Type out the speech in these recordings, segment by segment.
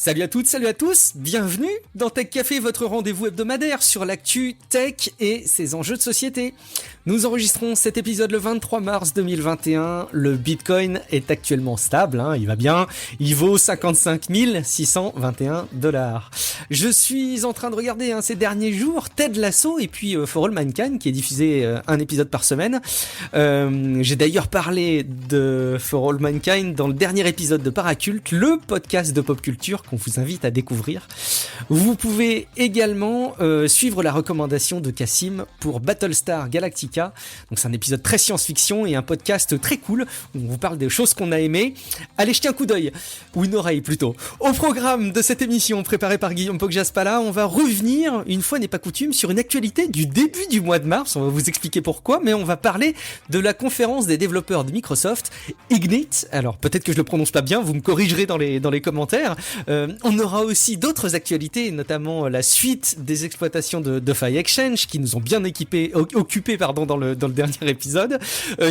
Salut à toutes, salut à tous, bienvenue dans Tech Café, votre rendez-vous hebdomadaire sur l'actu tech et ses enjeux de société. Nous enregistrons cet épisode le 23 mars 2021, le Bitcoin est actuellement stable, il va bien, il vaut 55 621 $. Je suis en train de regarder ces derniers jours Ted Lasso et puis For All Mankind qui est diffusé un épisode par semaine. J'ai d'ailleurs parlé de For All Mankind dans le dernier épisode de Paracult, le podcast de pop culture qu'on vous invite à découvrir. Vous pouvez également suivre la recommandation de Cassim pour Battlestar Galactica. Donc c'est un épisode très science-fiction et un podcast très cool où on vous parle des choses qu'on a aimées. Allez jeter un coup d'œil, ou une oreille plutôt. Au programme de cette émission préparée par Guillaume Poggiaspala, on va revenir, une fois n'est pas coutume, sur une actualité du début du mois de mars. On va vous expliquer pourquoi, mais on va parler de la conférence des développeurs de Microsoft, Ignite. Alors peut-être que je le prononce pas bien, vous me corrigerez dans les commentaires. On aura aussi d'autres actualités, notamment la suite des exploitations de File Exchange qui nous ont bien occupés dans le dernier épisode,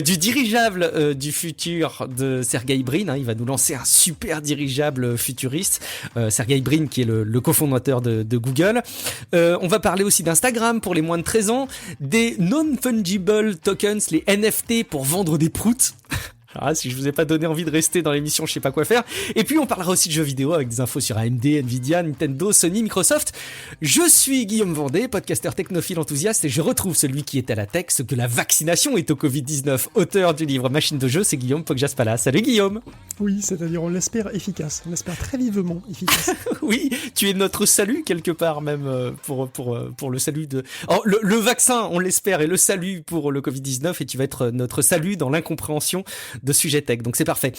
du dirigeable du futur de Sergey Brin. Il va nous lancer un super dirigeable futuriste, Sergey Brin qui est le cofondateur de Google. On va parler aussi d'Instagram pour les moins de 13 ans, des non-fungible tokens, les NFT pour vendre des proutes. Ah, si je vous ai pas donné envie de rester dans l'émission, je sais pas quoi faire. Et puis on parlera aussi de jeux vidéo avec des infos sur AMD, Nvidia, Nintendo, Sony, Microsoft. Je suis Guillaume Vendée, podcasteur technophile enthousiaste, et je retrouve celui qui est à la tech, ce que la vaccination est au Covid-19. Auteur du livre Machine de jeu, c'est Guillaume Poggiaspala. Salut Guillaume. Oui, c'est-à-dire on l'espère efficace, on l'espère très vivement efficace. Oui, tu es notre salut quelque part même pour le salut de... Oh, le vaccin, on l'espère, et le salut pour le Covid-19, et tu vas être notre salut dans l'incompréhension de sujet tech, donc c'est parfait.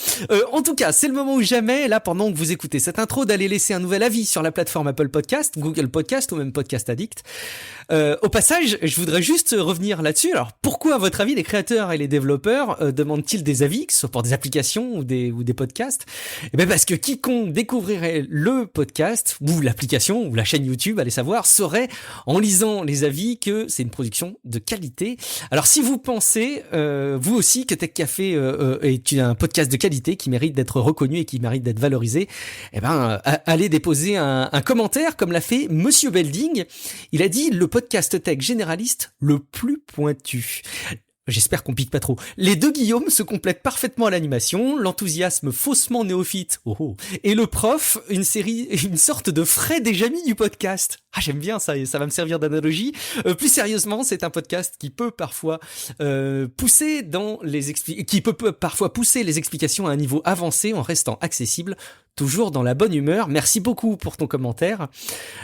En tout cas, c'est le moment ou jamais, là, pendant que vous écoutez cette intro, d'aller laisser un nouvel avis sur la plateforme Apple Podcast, Google Podcast ou même Podcast Addict. Au passage, je voudrais juste revenir là-dessus. Alors, pourquoi, à votre avis, les créateurs et les développeurs demandent-ils des avis, que ce soit pour des applications ou des podcasts? Eh bien, parce que quiconque découvrirait le podcast ou l'application ou la chaîne YouTube, allez savoir, saurait, en lisant les avis, que c'est une production de qualité. Alors, si vous pensez, vous aussi, que Tech Café est un podcast de qualité qui mérite d'être reconnu et qui mérite d'être valorisé, eh ben, allez déposer un commentaire comme l'a fait Monsieur Belding. Il a dit le podcast tech généraliste le plus pointu. J'espère qu'on pique pas trop. Les deux Guillaume se complètent parfaitement à l'animation, l'enthousiasme faussement néophyte, et le prof, une sorte de Fred et Jamy du podcast. Ah, j'aime bien ça, et ça va me servir d'analogie. Plus sérieusement, c'est un podcast qui peut parfois pousser les explications à un niveau avancé en restant accessible, toujours dans la bonne humeur. Merci beaucoup pour ton commentaire.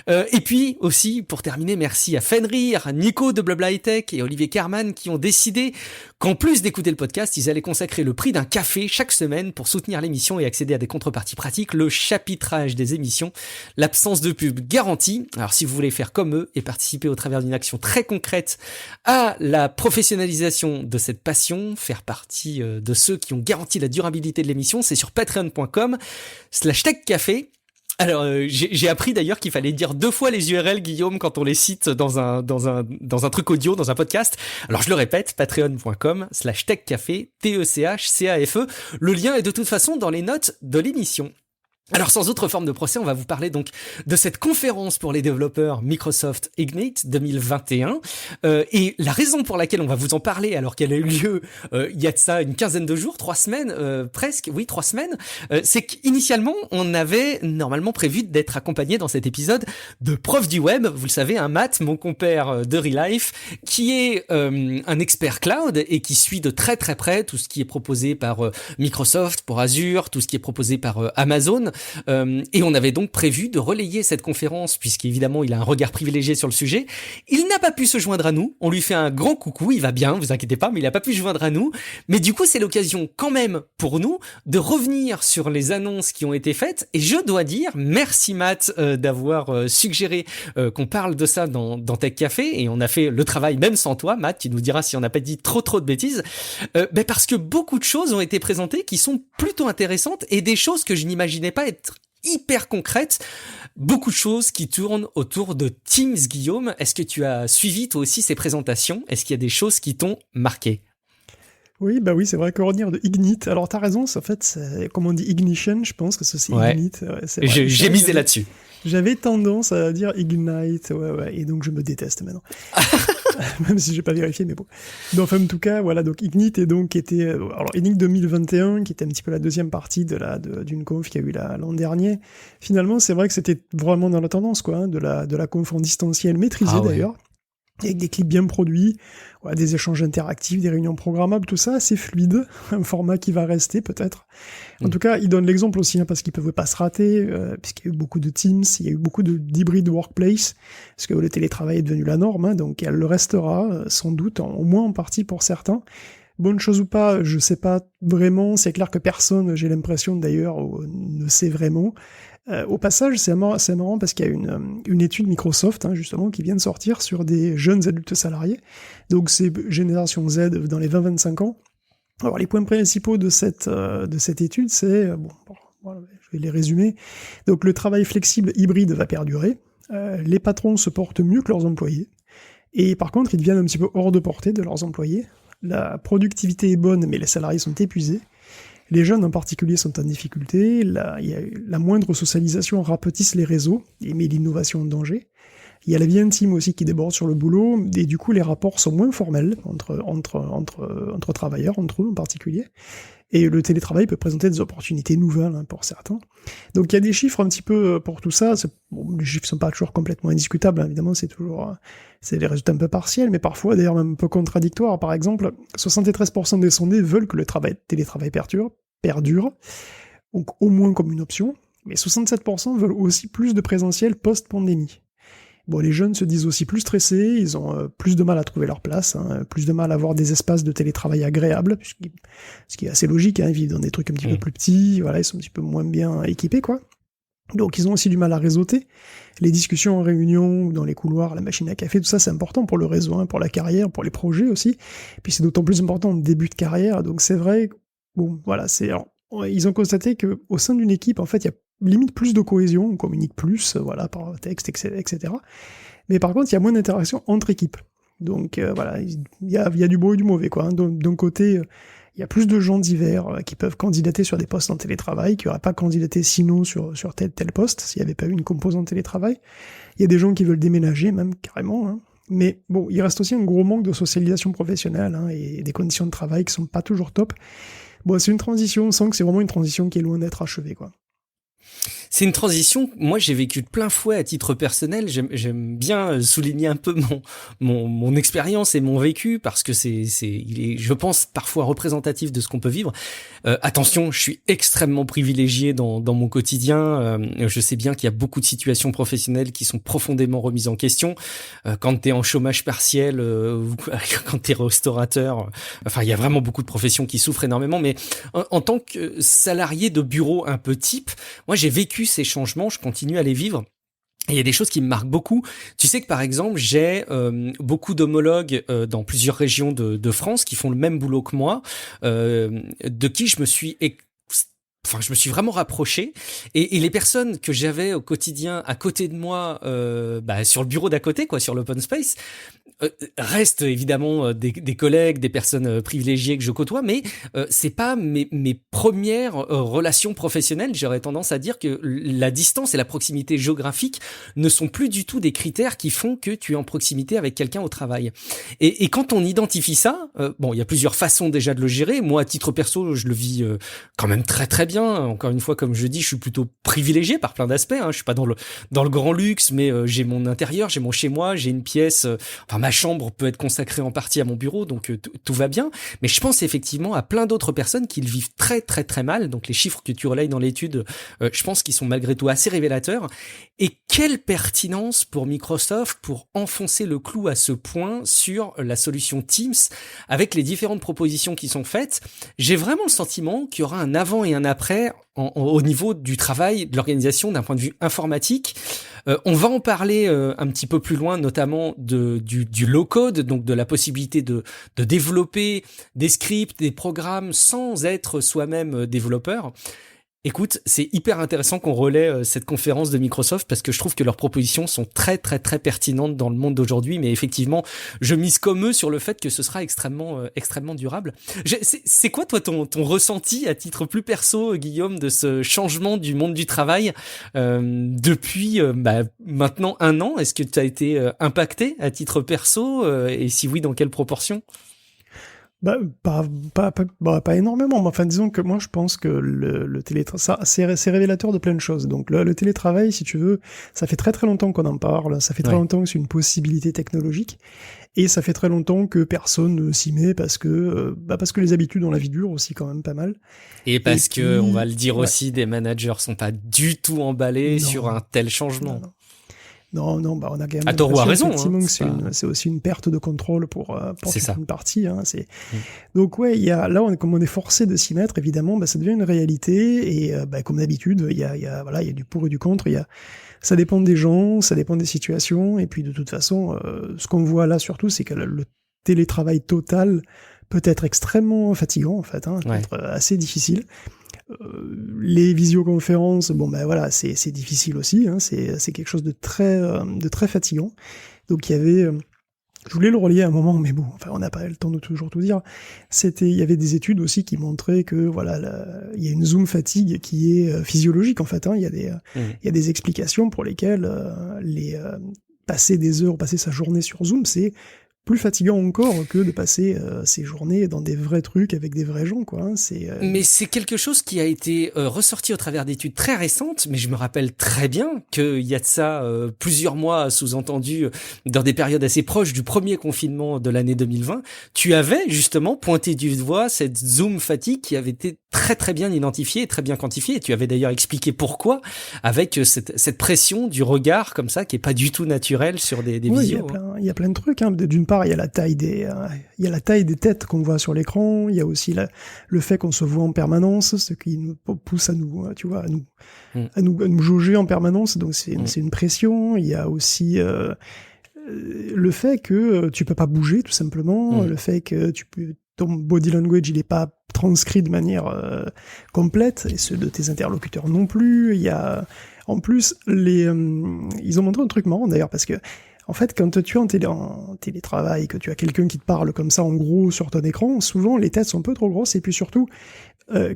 Et puis aussi, pour terminer, merci à Fenrir, Nico de Blabla High Tech et Olivier Carman qui ont décidé qu'en plus d'écouter le podcast, ils allaient consacrer le prix d'un café chaque semaine pour soutenir l'émission et accéder à des contreparties pratiques, le chapitrage des émissions, l'absence de pub garantie. Alors si vous voulez faire comme eux et participer au travers d'une action très concrète à la professionnalisation de cette passion, faire partie de ceux qui ont garanti la durabilité de l'émission, c'est sur patreon.com/techcafé. Alors, j'ai appris d'ailleurs qu'il fallait dire 2 fois les URL, Guillaume, quand on les cite dans un truc audio, dans un podcast. Alors, je le répète, patreon.com/techcafé, TECHCAFE. Le lien est de toute façon dans les notes de l'émission. Alors sans autre forme de procès, on va vous parler donc de cette conférence pour les développeurs Microsoft Ignite 2021 et la raison pour laquelle on va vous en parler alors qu'elle a eu lieu il y a de ça une quinzaine de jours, 3 semaines presque, oui 3 semaines, c'est qu'initialement on avait normalement prévu d'être accompagné dans cet épisode de prof du web, vous le savez, Matt, mon compère de Relife, qui est un expert cloud et qui suit de très très près tout ce qui est proposé par Microsoft pour Azure, tout ce qui est proposé par Amazon. Et on avait donc prévu de relayer cette conférence puisqu'évidemment il a un regard privilégié sur le sujet. Il n'a pas pu se joindre à nous, on lui fait un grand coucou, il va bien, vous inquiétez pas, mais il n'a pas pu se joindre à nous. Mais du coup c'est l'occasion quand même pour nous de revenir sur les annonces qui ont été faites et je dois dire merci Matt d'avoir suggéré qu'on parle de ça dans Tech Café et on a fait le travail même sans toi Matt, tu nous diras si on n'a pas dit trop de bêtises, parce que beaucoup de choses ont été présentées qui sont plutôt intéressantes et des choses que je n'imaginais pas être hyper concrètes, beaucoup de choses qui tournent autour de Teams. Guillaume, est-ce que tu as suivi toi aussi ces présentations? Est-ce qu'il y a des choses qui t'ont marqué? Oui, bah oui, c'est vrai que revenir de Ignite. Alors t'as raison, en fait, comme on dit Ignition, je pense que c'est Ouais, Ignite. Ouais, c'est vrai. C'est j'ai vrai que misé là-dessus. j'avais tendance à dire Ignite, ouais, et donc je me déteste maintenant. Même si j'ai pas vérifié, mais bon. Donc, enfin, en tout cas, voilà, donc Ignite et donc était, alors Ignite 2021, qui était un petit peu la deuxième partie d'une conf qu'il y a eu l'an dernier. Finalement, c'est vrai que c'était vraiment dans la tendance, quoi, hein, de la conf en distanciel maîtrisée Ah ouais. d'ailleurs, avec des clips bien produits, voilà, des échanges interactifs, des réunions programmables, tout ça assez fluide, un format qui va rester peut-être. En Mm. tout cas, il donne l'exemple aussi, hein, parce qu'il ne pouvait pas se rater, puisqu'il y a eu beaucoup de Teams, il y a eu beaucoup d'hybrides workplace, parce que le télétravail est devenu la norme, hein, donc elle le restera, sans doute, au moins en partie pour certains. Bonne chose ou pas, je sais pas vraiment, c'est clair que personne, j'ai l'impression d'ailleurs, ne sait vraiment. Au passage, c'est marrant parce qu'il y a une étude Microsoft, hein, justement, qui vient de sortir sur des jeunes adultes salariés, donc c'est génération Z dans les 20-25 ans. Alors les points principaux de cette étude, c'est, voilà, je vais les résumer. Donc le travail flexible hybride va perdurer, les patrons se portent mieux que leurs employés, et par contre ils deviennent un petit peu hors de portée de leurs employés. La productivité est bonne, mais les salariés sont épuisés. Les jeunes en particulier sont en difficulté, la moindre socialisation rapetisse les réseaux et met l'innovation en danger. Il y a la vie intime aussi qui déborde sur le boulot, et du coup les rapports sont moins formels entre travailleurs, entre eux en particulier. Et le télétravail peut présenter des opportunités nouvelles, hein, pour certains. Donc il y a des chiffres un petit peu pour tout ça. Bon, les chiffres sont pas toujours complètement indiscutables, hein, évidemment, c'est des résultats un peu partiels, mais parfois d'ailleurs même un peu contradictoires. Par exemple, 73% des sondés veulent que le télétravail perdure, donc au moins comme une option, mais 67% veulent aussi plus de présentiel post-pandémie. Bon, les jeunes se disent aussi plus stressés, ils ont plus de mal à trouver leur place, hein, plus de mal à avoir des espaces de télétravail agréables, ce qui est assez logique, hein, ils vivent dans des trucs un petit peu plus petits, voilà, ils sont un petit peu moins bien équipés, quoi. Donc ils ont aussi du mal à réseauter. Les discussions en réunion, ou dans les couloirs, la machine à café, tout ça c'est important pour le réseau, hein, pour la carrière, pour les projets aussi. Et puis c'est d'autant plus important au début de carrière, donc c'est vrai, bon, voilà, ils ont constaté qu'au sein d'une équipe, en fait, il y a limite plus de cohésion, on communique plus, voilà, par texte, etc. Mais par contre, il y a moins d'interaction entre équipes. Donc voilà, il y a du beau et du mauvais, quoi. Hein. D'un côté, il y a plus de gens divers qui peuvent candidater sur des postes en télétravail, qui n'auraient pas candidaté sinon sur tel poste, s'il n'y avait pas eu une composante télétravail. Il y a des gens qui veulent déménager, même carrément, hein. Mais bon, il reste aussi un gros manque de socialisation professionnelle, hein, et des conditions de travail qui sont pas toujours top. Bon, c'est une transition, on sent que c'est vraiment une transition qui est loin d'être achevée, quoi. C'est une transition, moi j'ai vécu de plein fouet à titre personnel, j'aime bien souligner un peu mon expérience et mon vécu parce que il est, je pense, parfois représentatif de ce qu'on peut vivre. Attention, je suis extrêmement privilégié dans mon quotidien, je sais bien qu'il y a beaucoup de situations professionnelles qui sont profondément remises en question, quand t'es en chômage partiel, ou quand t'es restaurateur, enfin il y a vraiment beaucoup de professions qui souffrent énormément, mais en tant que salarié de bureau un peu type, moi j'ai vécu ces changements, je continue à les vivre. Et il y a des choses qui me marquent beaucoup. Tu sais que par exemple, j'ai beaucoup d'homologues dans plusieurs régions de France qui font le même boulot que moi, de qui je me suis vraiment rapproché, et les personnes que j'avais au quotidien à côté de moi, sur le bureau d'à côté, quoi, sur l'open space, restent évidemment des collègues, des personnes privilégiées que je côtoie, mais c'est pas mes premières relations professionnelles. J'aurais tendance à dire que la distance et la proximité géographique ne sont plus du tout des critères qui font que tu es en proximité avec quelqu'un au travail. Et quand on identifie ça, il y a plusieurs façons déjà de le gérer. Moi, à titre perso, je le vis quand même très très bien. Encore une fois, comme je dis, je suis plutôt privilégié par plein d'aspects. Je suis pas dans le grand luxe, mais j'ai mon intérieur, j'ai mon chez moi, j'ai une pièce. Ma chambre peut être consacrée en partie à mon bureau, donc tout va bien. Mais je pense effectivement à plein d'autres personnes qui le vivent très très très mal. Donc les chiffres que tu relayes dans l'étude, je pense qu'ils sont malgré tout assez révélateurs. Et quelle pertinence pour Microsoft pour enfoncer le clou à ce point sur la solution Teams avec les différentes propositions qui sont faites. J'ai vraiment le sentiment qu'il y aura un avant et un après au niveau du travail, de l'organisation d'un point de vue informatique. On va en parler un petit peu plus loin, notamment du low-code, donc de la possibilité de développer des scripts, des programmes sans être soi-même développeur. Écoute, c'est hyper intéressant qu'on relaie cette conférence de Microsoft parce que je trouve que leurs propositions sont très très très pertinentes dans le monde d'aujourd'hui, mais effectivement, je mise comme eux sur le fait que ce sera extrêmement durable. C'est quoi toi ton ressenti à titre plus perso, Guillaume, de ce changement du monde du travail depuis maintenant 1 an? Est-ce que tu as été impacté à titre perso et si oui, dans quelle proportion? Pas énormément, mais enfin disons que moi je pense que le télétravail, ça c'est révélateur de plein de choses. Donc le télétravail, si tu veux, ça fait très très longtemps qu'on en parle, ça fait très longtemps que c'est une possibilité technologique, et ça fait très longtemps que personne ne s'y met parce que les habitudes dans la vie dure aussi quand même pas mal. Et parce que, on va le dire aussi, des managers sont pas du tout emballés sur un tel changement. Non, on a quand même tort ou à raison. Effectivement, que c'est aussi une perte de contrôle pour toute une partie. Donc comme on est forcé de s'y mettre, évidemment, ça devient une réalité. Et comme d'habitude, il y a du pour et du contre. Ça dépend des gens, ça dépend des situations. Et puis de toute façon, ce qu'on voit là surtout, c'est que le télétravail total peut être extrêmement fatigant en fait, peut être assez difficile. Les visioconférences, c'est difficile aussi, c'est quelque chose de très fatigant. Donc il y avait, je voulais le relier à un moment, mais bon, enfin on n'a pas le temps de toujours tout dire. Il y avait des études aussi qui montraient que il y a une Zoom fatigue qui est physiologique en fait. Il y a des explications pour lesquelles passer des heures, passer sa journée sur Zoom, c'est plus fatigant encore que de passer ses journées dans des vrais trucs avec des vrais gens, quoi. Mais c'est quelque chose qui a été ressorti au travers d'études très récentes, mais je me rappelle très bien qu'il y a de ça plusieurs mois, sous-entendu, dans des périodes assez proches du premier confinement de l'année 2020, tu avais justement pointé du doigt cette Zoom fatigue qui avait été très très bien identifiée et très bien quantifiée, et tu avais d'ailleurs expliqué pourquoi, avec cette pression du regard comme ça, qui est pas du tout naturelle sur des visios. Il y a plein de trucs, d'une part, il y a la taille des têtes qu'on voit sur l'écran. Il y a aussi le fait qu'on se voit en permanence, ce qui nous pousse à nous, à nous jauger en permanence. Donc c'est une pression. Il y a aussi le fait que tu peux pas bouger, tout simplement. Le fait que ton body language, il est pas transcrit de manière complète, et ceux de tes interlocuteurs non plus. Il y a, en plus, ils ont montré un truc marrant d'ailleurs, parce que en fait, quand tu es en télétravail, que tu as quelqu'un qui te parle comme ça en gros sur ton écran, souvent les têtes sont un peu trop grosses, et puis surtout,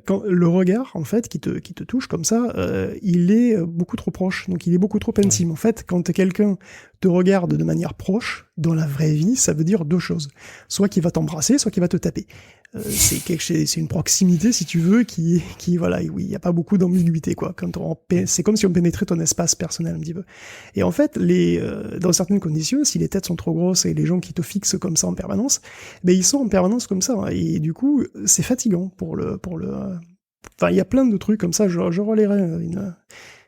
quand le regard en fait qui te touche comme ça, il est beaucoup trop proche, donc il est beaucoup trop intime. En fait, quand quelqu'un te regarde de manière proche, dans la vraie vie, ça veut dire deux choses. Soit qu'il va t'embrasser, soit qu'il va te taper. C'est une proximité, si tu veux, qui voilà, oui, il y a pas beaucoup d'ambiguïté, quoi. C'est comme si on pénétrait ton espace personnel un petit peu. Et en fait, dans certaines conditions, si les têtes sont trop grosses et les gens qui te fixent comme ça en permanence, ils sont en permanence comme ça, et du coup, c'est fatigant enfin, il y a plein de trucs comme ça. Je relayerai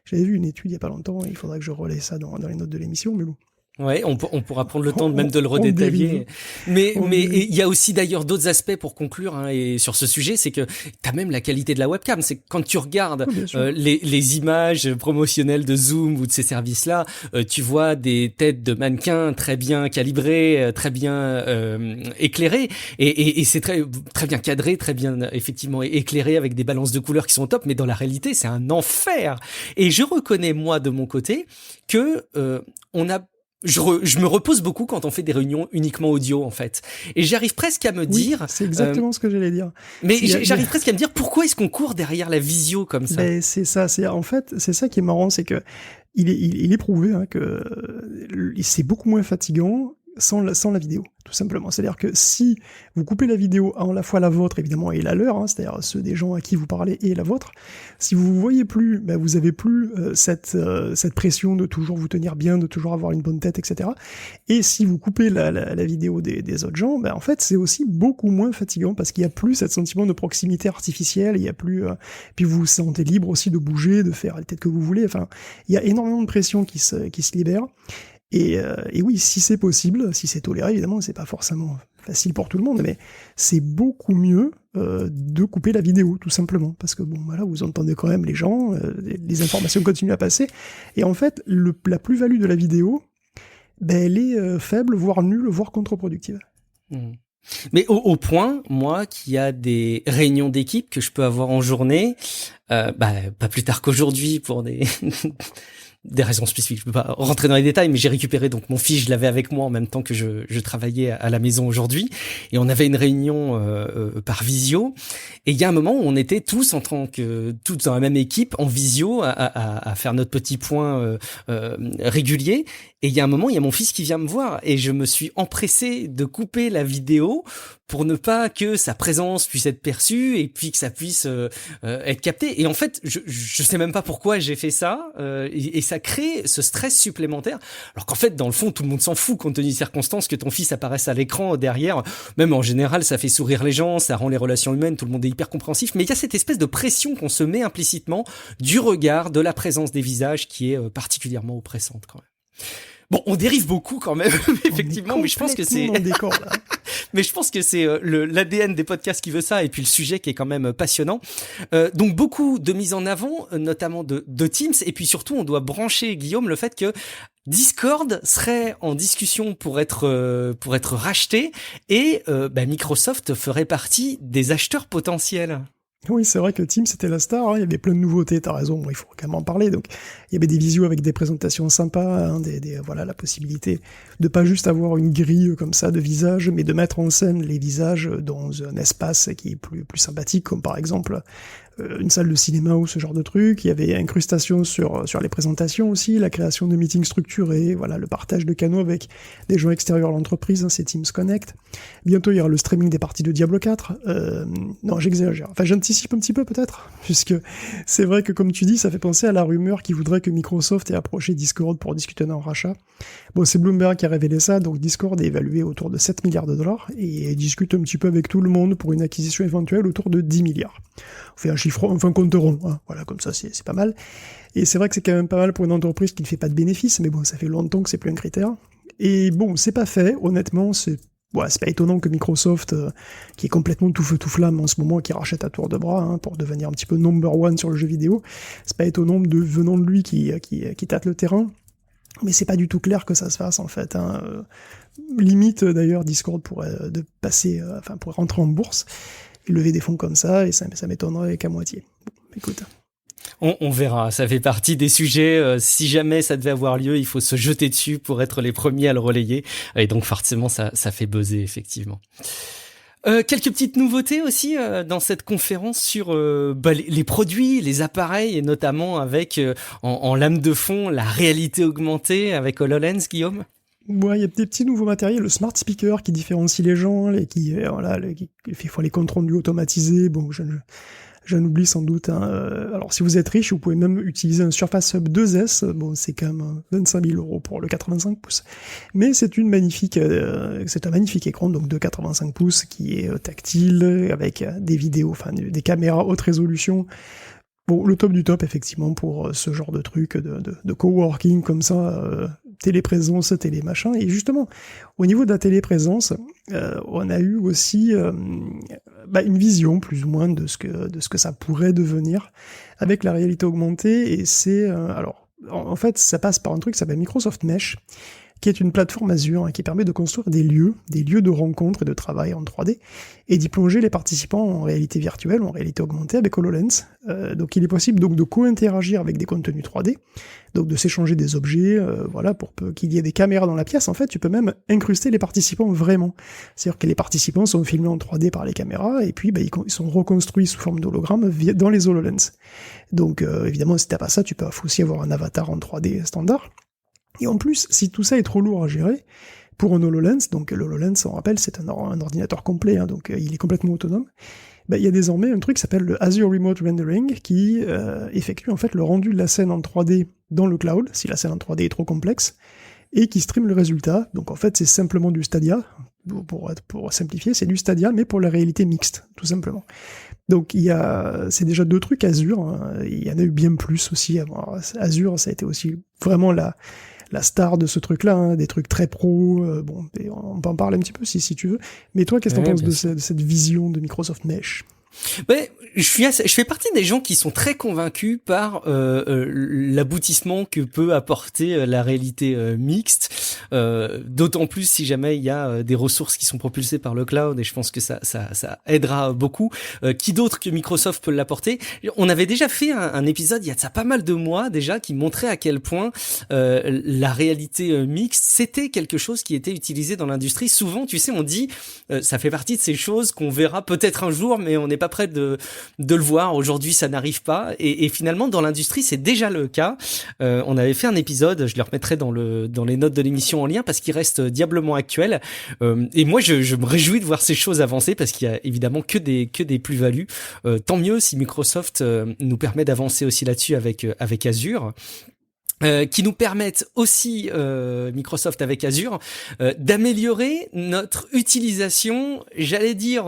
j'avais vu une étude il y a pas longtemps, et il faudrait que je relaie ça dans les notes de l'émission, mais bon. Ouais, on pourra prendre le temps même de le redétailler. Mais il y a aussi d'ailleurs d'autres aspects pour conclure, et sur ce sujet, c'est que t'as même la qualité de la webcam. C'est que quand tu regardes les images promotionnelles de Zoom ou de ces services-là, tu vois des têtes de mannequins très bien calibrées, très bien éclairées, et c'est très très bien cadré, très bien effectivement éclairé avec des balances de couleurs qui sont top. Mais dans la réalité, c'est un enfer. Et je reconnais moi de mon côté que je me repose beaucoup quand on fait des réunions uniquement audio, en fait. Et j'arrive presque à me dire... C'est exactement ce que j'allais dire. Mais j'arrive presque à me dire, pourquoi est-ce qu'on court derrière la visio comme ça? C'est ça. En fait, c'est ça qui est marrant, c'est que il est prouvé que c'est beaucoup moins fatigant sans la vidéo, tout simplement. C'est-à-dire que si vous coupez la vidéo à la fois la vôtre, évidemment, et la leur, c'est-à-dire ceux des gens à qui vous parlez et la vôtre, si vous vous voyez plus, vous avez plus cette pression de toujours vous tenir bien, de toujours avoir une bonne tête, etc. Et si vous coupez la vidéo des autres gens, en fait, c'est aussi beaucoup moins fatigant, parce qu'il y a plus ce sentiment de proximité artificielle, il y a plus... puis vous vous sentez libre aussi de bouger, de faire la tête que vous voulez, enfin, il y a énormément de pression qui se libère. Et oui, si c'est possible, si c'est toléré, évidemment, c'est pas forcément facile pour tout le monde, mais c'est beaucoup mieux de couper la vidéo, tout simplement, parce que vous entendez quand même les gens, les informations continuent à passer, et en fait, la plus-value de la vidéo, elle est faible, voire nulle, voire contre-productive. Mais au point, moi, qu'il y a des réunions d'équipe que je peux avoir en journée, pas plus tard qu'aujourd'hui pour des raisons spécifiques. Je peux pas rentrer dans les détails, mais j'ai récupéré donc mon fils, je l'avais avec moi en même temps que je travaillais à la maison aujourd'hui, et on avait une réunion par visio. Et il y a un moment où on était tous tous dans la même équipe en visio à faire notre petit point régulier. Et il y a un moment, il y a mon fils qui vient me voir et je me suis empressé de couper la vidéo pour ne pas que sa présence puisse être perçue et puis que ça puisse être capté. Et en fait, je sais même pas pourquoi j'ai fait ça et ça crée ce stress supplémentaire. Alors qu'en fait, dans le fond, tout le monde s'en fout compte tenu des circonstances que ton fils apparaisse à l'écran derrière. Même en général, ça fait sourire les gens, ça rend les relations humaines, tout le monde est hyper compréhensif. Mais il y a cette espèce de pression qu'on se met implicitement du regard, de la présence des visages qui est particulièrement oppressante quand même. Bon, on dérive beaucoup quand même, effectivement, mais je pense que c'est mais je pense que c'est l'ADN des podcasts qui veut ça, et puis le sujet qui est quand même passionnant. Donc beaucoup de mise en avant, notamment de Teams, et puis surtout on doit brancher, Guillaume, le fait que Discord serait en discussion pour être racheté, et Microsoft ferait partie des acheteurs potentiels. Oui, c'est vrai que Teams c'était la star, hein. Il y avait plein de nouveautés, t'as raison, il faut quand même en parler. Donc, il y avait des visios avec des présentations sympas, hein, voilà, la possibilité de pas juste avoir une grille comme ça de visages, mais de mettre en scène les visages dans un espace qui est plus sympathique, comme par exemple une salle de cinéma ou ce genre de truc. Il y avait incrustation sur les présentations aussi, la création de meetings structurés, voilà, le partage de canaux avec des gens extérieurs à l'entreprise, hein, c'est Teams Connect. Bientôt, il y aura le streaming des parties de Diablo 4. Non, j'exagère. Enfin, j'anticipe un petit peu peut-être, puisque c'est vrai que comme tu dis, ça fait penser à la rumeur qui voudrait que Microsoft ait approché Discord pour discuter d'un rachat. Bon, c'est Bloomberg qui a révélé ça, donc Discord est évalué autour de 7 milliards de dollars et discute un petit peu avec tout le monde pour une acquisition éventuelle autour de 10 milliards. On fait un chiffre, enfin compte rond, hein. Voilà, comme ça c'est pas mal. Et c'est vrai que c'est quand même pas mal pour une entreprise qui ne fait pas de bénéfices, mais bon, ça fait longtemps que c'est plus un critère. Et bon, c'est pas fait, honnêtement, c'est pas étonnant que Microsoft, qui est complètement tout feu tout flamme en ce moment, qui rachète à tour de bras, hein, pour devenir un petit peu number one sur le jeu vidéo, c'est pas étonnant venant de lui qui tâte le terrain. Mais c'est pas du tout clair que ça se fasse en fait, hein. Limite d'ailleurs Discord pourrait pourrait rentrer en bourse et lever des fonds comme ça, et ça m'étonnerait qu'à moitié. Bon, écoute. On verra, ça fait partie des sujets, si jamais ça devait avoir lieu, il faut se jeter dessus pour être les premiers à le relayer, et donc forcément ça fait buzzer effectivement. Quelques petites nouveautés aussi dans cette conférence sur les produits, les appareils, et notamment avec en lame de fond la réalité augmentée avec HoloLens, Guillaume. Ouais, il y a des petits nouveaux matériels, le smart speaker qui différencie les gens, qui fait les comptes rendus automatisés. Bon, j'en oublie sans doute, hein. Alors, si vous êtes riche, vous pouvez même utiliser un Surface Hub 2S. Bon, c'est quand même 25 000 € pour le 85 pouces. Mais c'est un magnifique écran, donc de 85 pouces, qui est tactile, avec des vidéos, enfin, des caméras haute résolution. Bon, le top du top, effectivement, pour ce genre de truc de coworking comme ça, téléprésence, télémachin. Et justement, au niveau de la téléprésence, on a eu aussi une vision, plus ou moins, de ce que ça pourrait devenir avec la réalité augmentée. Et c'est... en fait, ça passe par un truc qui s'appelle Microsoft Mesh, qui est une plateforme Azure, hein, qui permet de construire des lieux de rencontre et de travail en 3D, et d'y plonger les participants en réalité virtuelle ou en réalité augmentée avec HoloLens. Donc il est possible donc de co-interagir avec des contenus 3D, donc de s'échanger des objets, pour qu'il y ait des caméras dans la pièce. En fait, tu peux même incruster les participants vraiment. C'est-à-dire que les participants sont filmés en 3D par les caméras, et puis ils sont reconstruits sous forme d'hologramme dans les HoloLens. Donc évidemment, si t'as pas ça, tu peux aussi avoir un avatar en 3D standard. Et en plus, si tout ça est trop lourd à gérer, pour un HoloLens, donc l'HoloLens, on rappelle, c'est un ordinateur complet, hein, donc il est complètement autonome, il y a désormais un truc qui s'appelle le Azure Remote Rendering, qui effectue en fait le rendu de la scène en 3D dans le cloud, si la scène en 3D est trop complexe, et qui stream le résultat. Donc en fait, c'est simplement du Stadia, pour simplifier, c'est du Stadia, mais pour la réalité mixte, tout simplement. Donc c'est déjà 2 trucs Azure, hein. Il y en a eu bien plus aussi. Azure, ça a été aussi vraiment la star de ce truc-là, hein, des trucs très pro. On peut en parler un petit peu si tu veux. Mais toi, qu'est-ce que t'en penses de cette vision de Microsoft Mesh ? Ouais, je fais partie des gens qui sont très convaincus par l'aboutissement que peut apporter la réalité mixte. d'autant plus si jamais il y a des ressources qui sont propulsées par le cloud, et je pense que ça aidera beaucoup. Qui d'autre que Microsoft peut l'apporter? On avait déjà fait un épisode il y a de ça pas mal de mois déjà qui montrait à quel point la réalité mixte c'était quelque chose qui était utilisé dans l'industrie. Souvent, tu sais, on dit ça fait partie de ces choses qu'on verra peut-être un jour, mais on n'est pas prêt de le voir. Aujourd'hui, ça n'arrive pas, et finalement dans l'industrie c'est déjà le cas. On avait fait un épisode, je le remettrai dans les notes de l'émission en lien parce qu'il reste diablement actuel. Et moi, je me réjouis de voir ces choses avancer parce qu'il y a évidemment que des plus-values. Tant mieux si Microsoft nous permet d'avancer aussi là-dessus avec Azure. Qui nous permettent aussi, Microsoft avec Azure, d'améliorer notre utilisation, j'allais dire...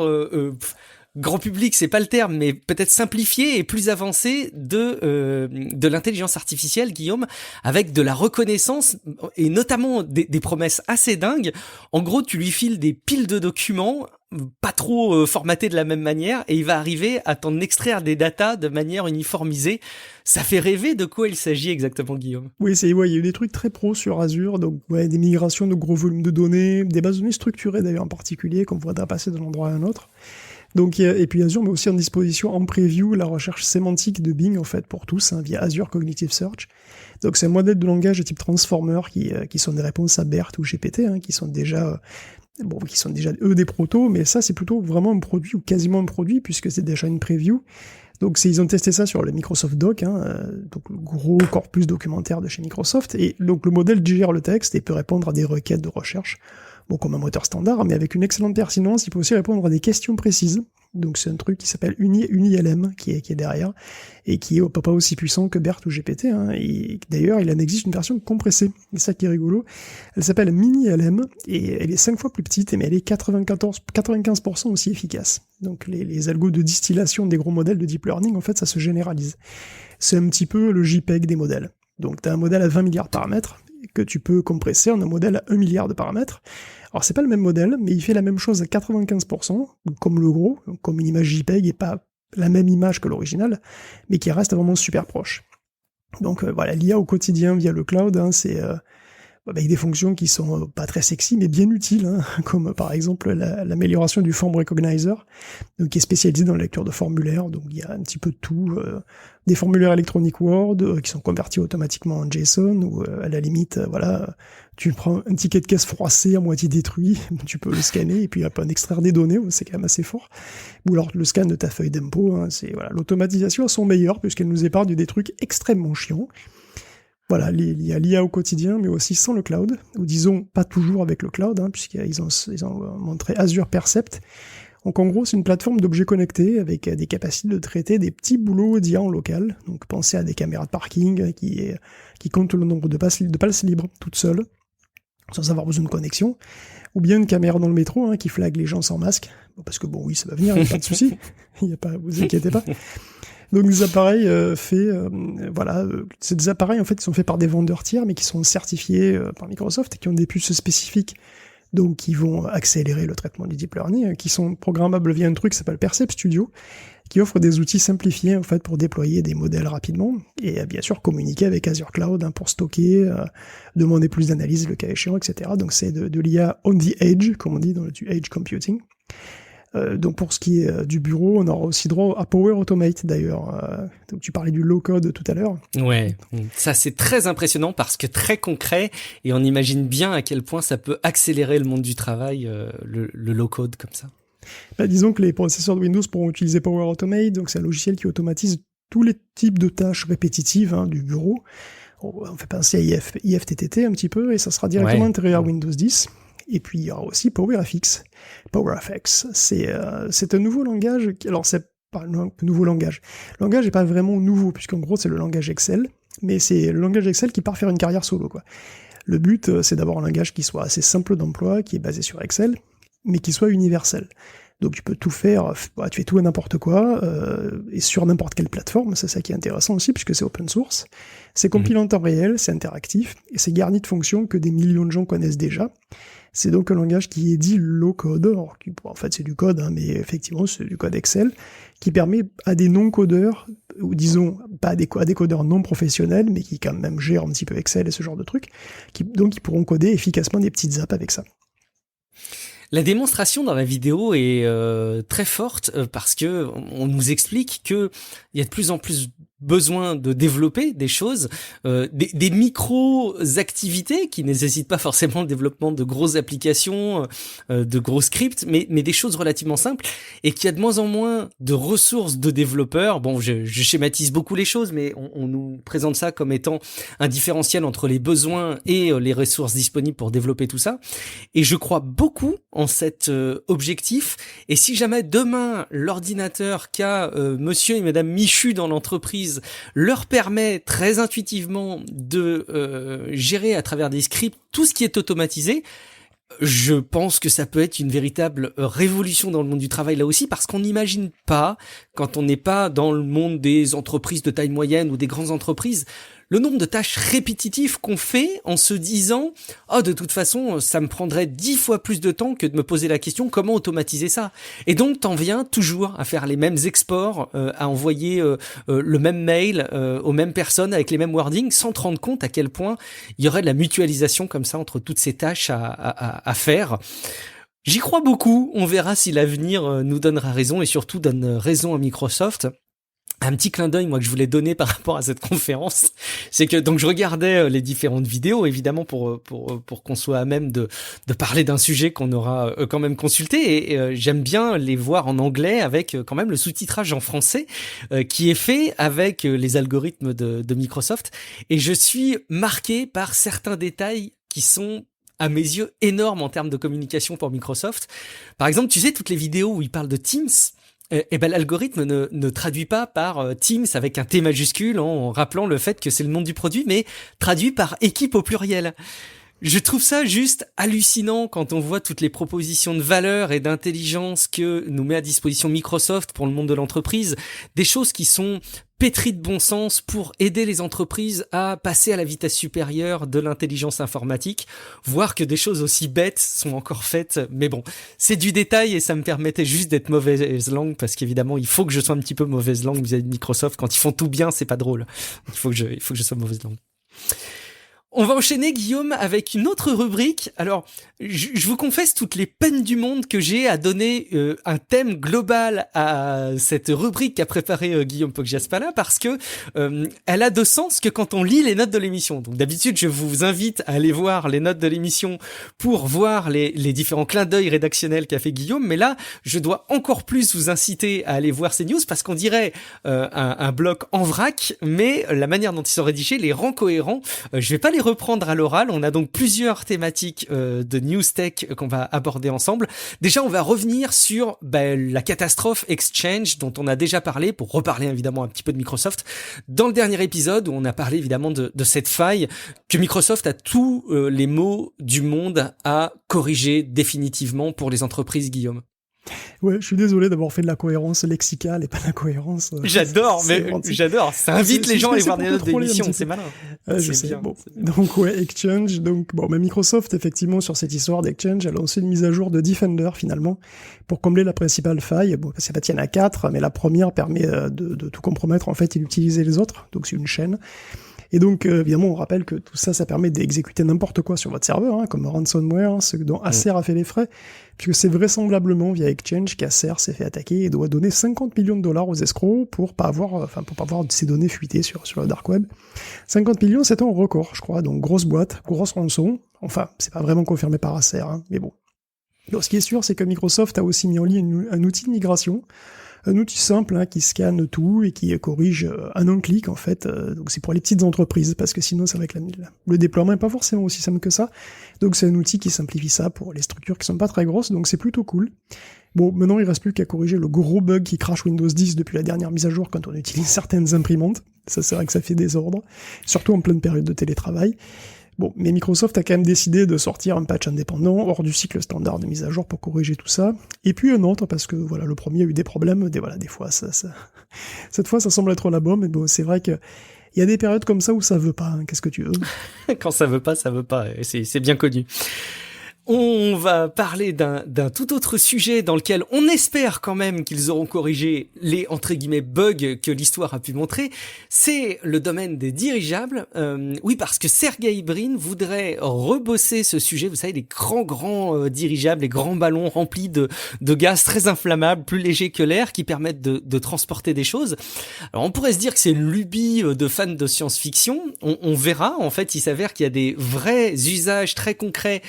grand public, c'est pas le terme, mais peut-être simplifié et plus avancé de l'intelligence artificielle, Guillaume, avec de la reconnaissance et notamment des promesses assez dingues. En gros, tu lui files des piles de documents, pas trop formatés de la même manière, et il va arriver à t'en extraire des datas de manière uniformisée. Ça fait rêver. De quoi il s'agit exactement, Guillaume? Oui, il y a eu des trucs très pros sur Azure, donc des migrations de gros volumes de données, des bases de données structurées d'ailleurs en particulier, qu'on pourrait passer d'un endroit à un autre. Donc, et puis Azure met aussi en disposition en preview la recherche sémantique de Bing en fait pour tous via Azure Cognitive Search. Donc c'est un modèle de langage de type transformer qui sont des réponses à BERT ou GPT, qui sont déjà eux des protos, mais ça c'est plutôt vraiment un produit ou quasiment un produit puisque c'est déjà une preview. Donc ils ont testé ça sur le Microsoft Doc, donc le gros corpus documentaire de chez Microsoft, et donc le modèle digère le texte et peut répondre à des requêtes de recherche. Bon, comme un moteur standard, mais avec une excellente pertinence, il peut aussi répondre à des questions précises. Donc c'est un truc qui s'appelle UniLM qui est derrière, et qui est pas aussi puissant que BERT ou GPT, et d'ailleurs il en existe une version compressée, c'est ça qui est rigolo. Elle s'appelle MiniLM, et elle est 5 fois plus petite, mais elle est 95% aussi efficace. Donc les algos de distillation des gros modèles de deep learning, en fait, ça se généralise. C'est un petit peu le JPEG des modèles. Donc tu as un modèle à 20 milliards de paramètres, que tu peux compresser en un modèle à 1 milliard de paramètres. Alors c'est pas le même modèle, mais il fait la même chose à 95%, comme le gros, comme une image JPEG et pas la même image que l'original, mais qui reste vraiment super proche. Donc voilà, l'IA au quotidien via le cloud, c'est avec des fonctions qui sont pas très sexy, mais bien utiles, comme par exemple l'amélioration du form recognizer, donc qui est spécialisé dans la lecture de formulaires, donc il y a un petit peu de tout, des formulaires Electronic Word qui sont convertis automatiquement en JSON, ou à la limite, tu prends un ticket de caisse froissé à moitié détruit, tu peux le scanner et puis en extraire des données, c'est quand même assez fort. Ou alors le scan de ta feuille d'impôt, l'automatisation à son meilleur puisqu'elle nous épargne des trucs extrêmement chiants. Voilà, il y a l'IA au quotidien, mais aussi sans le cloud, ou disons pas toujours avec le cloud, puisqu'ils ont montré Azure Percept. Donc en gros, c'est une plateforme d'objets connectés avec des capacités de traiter des petits boulots d'IA en local. Donc pensez à des caméras de parking qui comptent le nombre de passes libres toutes seules, sans avoir besoin de connexion, ou bien une caméra dans le métro qui flague les gens sans masque, parce que oui, ça va venir, il n'y a pas de souci, vous inquiétez pas. Donc des appareils c'est des appareils en fait qui sont faits par des vendeurs tiers mais qui sont certifiés par Microsoft et qui ont des puces spécifiques, donc qui vont accélérer le traitement du deep learning, qui sont programmables via un truc qui s'appelle Percept Studio, qui offre des outils simplifiés en fait pour déployer des modèles rapidement et bien sûr communiquer avec Azure Cloud pour stocker, demander plus d'analyse le cas échéant, etc. Donc c'est de l'IA on the edge, comme on dit dans du edge computing. Donc pour ce qui est du bureau, on aura aussi droit à Power Automate d'ailleurs. Donc tu parlais du low-code tout à l'heure. Ouais, ça c'est très impressionnant parce que très concret, et on imagine bien à quel point ça peut accélérer le monde du travail, le low-code comme ça. Disons que les processeurs de Windows pourront utiliser Power Automate, donc c'est un logiciel qui automatise tous les types de tâches répétitives du bureau. On fait penser à IFTTT un petit peu, et ça sera directement intégré à Windows 10. Et puis il y aura aussi PowerFX. PowerFX, c'est un nouveau langage. Alors c'est pas un nouveau langage. Le langage n'est pas vraiment nouveau, puisqu'en gros c'est le langage Excel, mais c'est le langage Excel qui part faire une carrière solo, quoi. Le but, c'est d'avoir un langage qui soit assez simple d'emploi, qui est basé sur Excel, mais qui soit universel. Donc tu peux tout faire, tu fais tout et n'importe quoi, et sur n'importe quelle plateforme, c'est ça qui est intéressant aussi, puisque c'est open source. C'est compilé en temps réel, c'est interactif, et c'est garni de fonctions que des millions de gens connaissent déjà. C'est donc un langage qui est dit low-code, en fait c'est du code, mais effectivement c'est du code Excel, qui permet à des non-codeurs ou disons pas des codeurs non professionnels, mais qui quand même gèrent un petit peu Excel et ce genre de trucs, donc ils pourront coder efficacement des petites apps avec ça. La démonstration dans la vidéo est très forte parce que on nous explique que il y a de plus en plus besoin de développer des choses, des micro-activités qui nécessitent pas forcément le développement de grosses applications, de gros scripts, mais des choses relativement simples, et qu'il y a de moins en moins de ressources de développeurs. Bon, je schématise beaucoup les choses, mais on nous présente ça comme étant un différentiel entre les besoins et les ressources disponibles pour développer tout ça. Et je crois beaucoup en cet objectif. Et si jamais demain, l'ordinateur qu'a monsieur et madame Michu dans l'entreprise leur permet très intuitivement de gérer à travers des scripts tout ce qui est automatisé, je pense que ça peut être une véritable révolution dans le monde du travail là aussi, parce qu'on n'imagine pas, quand on n'est pas dans le monde des entreprises de taille moyenne ou des grandes entreprises, le nombre de tâches répétitives qu'on fait en se disant « Oh, de toute façon, ça me prendrait 10 fois plus de temps que de me poser la question comment automatiser ça ?» Et donc, t'en viens toujours à faire les mêmes exports, à envoyer le même mail aux mêmes personnes avec les mêmes wordings, sans te rendre compte à quel point il y aurait de la mutualisation comme ça entre toutes ces tâches à faire. J'y crois beaucoup. On verra si l'avenir nous donnera raison et surtout donne raison à Microsoft. Un petit clin d'œil, moi, que je voulais donner par rapport à cette conférence, c'est que donc je regardais les différentes vidéos, évidemment pour qu'on soit à même de parler d'un sujet qu'on aura quand même consulté, et j'aime bien les voir en anglais avec quand même le sous-titrage en français qui est fait avec les algorithmes de Microsoft, et je suis marqué par certains détails qui sont à mes yeux énormes en termes de communication pour Microsoft. Par exemple, tu sais, toutes les vidéos où ils parlent de Teams, l'algorithme ne traduit pas par Teams avec un T majuscule en rappelant le fait que c'est le nom du produit, mais traduit par équipe au pluriel. Je trouve ça juste hallucinant quand on voit toutes les propositions de valeur et d'intelligence que nous met à disposition Microsoft pour le monde de l'entreprise, des choses qui sont pétries de bon sens pour aider les entreprises à passer à la vitesse supérieure de l'intelligence informatique, voir que des choses aussi bêtes sont encore faites. Mais bon, c'est du détail et ça me permettait juste d'être mauvaise langue, parce qu'évidemment, il faut que je sois un petit peu mauvaise langue vis-à-vis de Microsoft. Quand ils font tout bien, c'est pas drôle. Il faut que je sois mauvaise langue. On va enchaîner, Guillaume, avec une autre rubrique. Alors, je vous confesse toutes les peines du monde que j'ai à donner un thème global à cette rubrique qu'a préparée Guillaume Poggiaspala, parce que elle a de sens que quand on lit les notes de l'émission. Donc d'habitude, je vous invite à aller voir les notes de l'émission pour voir les différents clins d'œil rédactionnels qu'a fait Guillaume, mais là, je dois encore plus vous inciter à aller voir ces news, parce qu'on dirait un bloc en vrac, mais la manière dont ils sont rédigés les rend cohérents. Je vais pas les reprendre à l'oral. On a donc plusieurs thématiques de news tech qu'on va aborder ensemble. Déjà, on va revenir sur la catastrophe Exchange dont on a déjà parlé, pour reparler évidemment un petit peu de Microsoft dans le dernier épisode où on a parlé évidemment de cette faille que Microsoft a tous les maux du monde à corriger définitivement pour les entreprises, Guillaume. Ouais, je suis désolé d'avoir fait de la cohérence lexicale et pas de la cohérence. J'adore, j'adore. Ça invite les gens à aller voir des notes d'émission, c'est malin. Je sais. Bien, bon. Donc ouais, Exchange. Donc bon, mais Microsoft effectivement sur cette histoire d'Exchange a lancé une mise à jour de Defender finalement pour combler la principale faille. Bon, c'est pas qu'il y en a 4, mais la première permet de tout compromettre en fait et d'utiliser les autres. Donc c'est une chaîne. Et donc, évidemment, on rappelle que tout ça, ça permet d'exécuter n'importe quoi sur votre serveur, comme ransomware, ce dont Acer a fait les frais, puisque c'est vraisemblablement via Exchange qu'Acer s'est fait attaquer et doit donner 50 millions de dollars aux escrocs pour pas avoir ces données fuitées sur le dark web. 50 millions, c'est un record, je crois, donc grosse boîte, grosse rançon. Enfin, c'est pas vraiment confirmé par Acer, mais bon. Donc, ce qui est sûr, c'est que Microsoft a aussi mis en ligne un outil de migration, un outil simple qui scanne tout et qui corrige en un clic en fait. Donc c'est pour les petites entreprises, parce que sinon c'est vrai que le déploiement n'est pas forcément aussi simple que ça. Donc c'est un outil qui simplifie ça pour les structures qui sont pas très grosses, donc c'est plutôt cool. Bon, maintenant il reste plus qu'à corriger le gros bug qui crache Windows 10 depuis la dernière mise à jour quand on utilise certaines imprimantes. Ça c'est vrai que ça fait désordre, surtout en pleine période de télétravail. Bon, mais Microsoft a quand même décidé de sortir un patch indépendant, hors du cycle standard de mise à jour pour corriger tout ça. Et puis un autre, parce que voilà, le premier a eu des problèmes, des fois cette fois ça semble être la bombe, mais bon, c'est vrai que il y a des périodes comme ça où ça veut pas, qu'est-ce que tu veux? Quand ça veut pas, et c'est bien connu. On va parler d'un tout autre sujet dans lequel on espère quand même qu'ils auront corrigé les, entre guillemets, bugs que l'histoire a pu montrer. C'est le domaine des dirigeables. Oui, parce que Sergey Brin voudrait rebosser ce sujet. Vous savez, les grands dirigeables, les grands ballons remplis de gaz très inflammables, plus légers que l'air, qui permettent de transporter des choses. Alors, on pourrait se dire que c'est une lubie de fans de science-fiction. On verra. En fait, il s'avère qu'il y a des vrais usages très concrets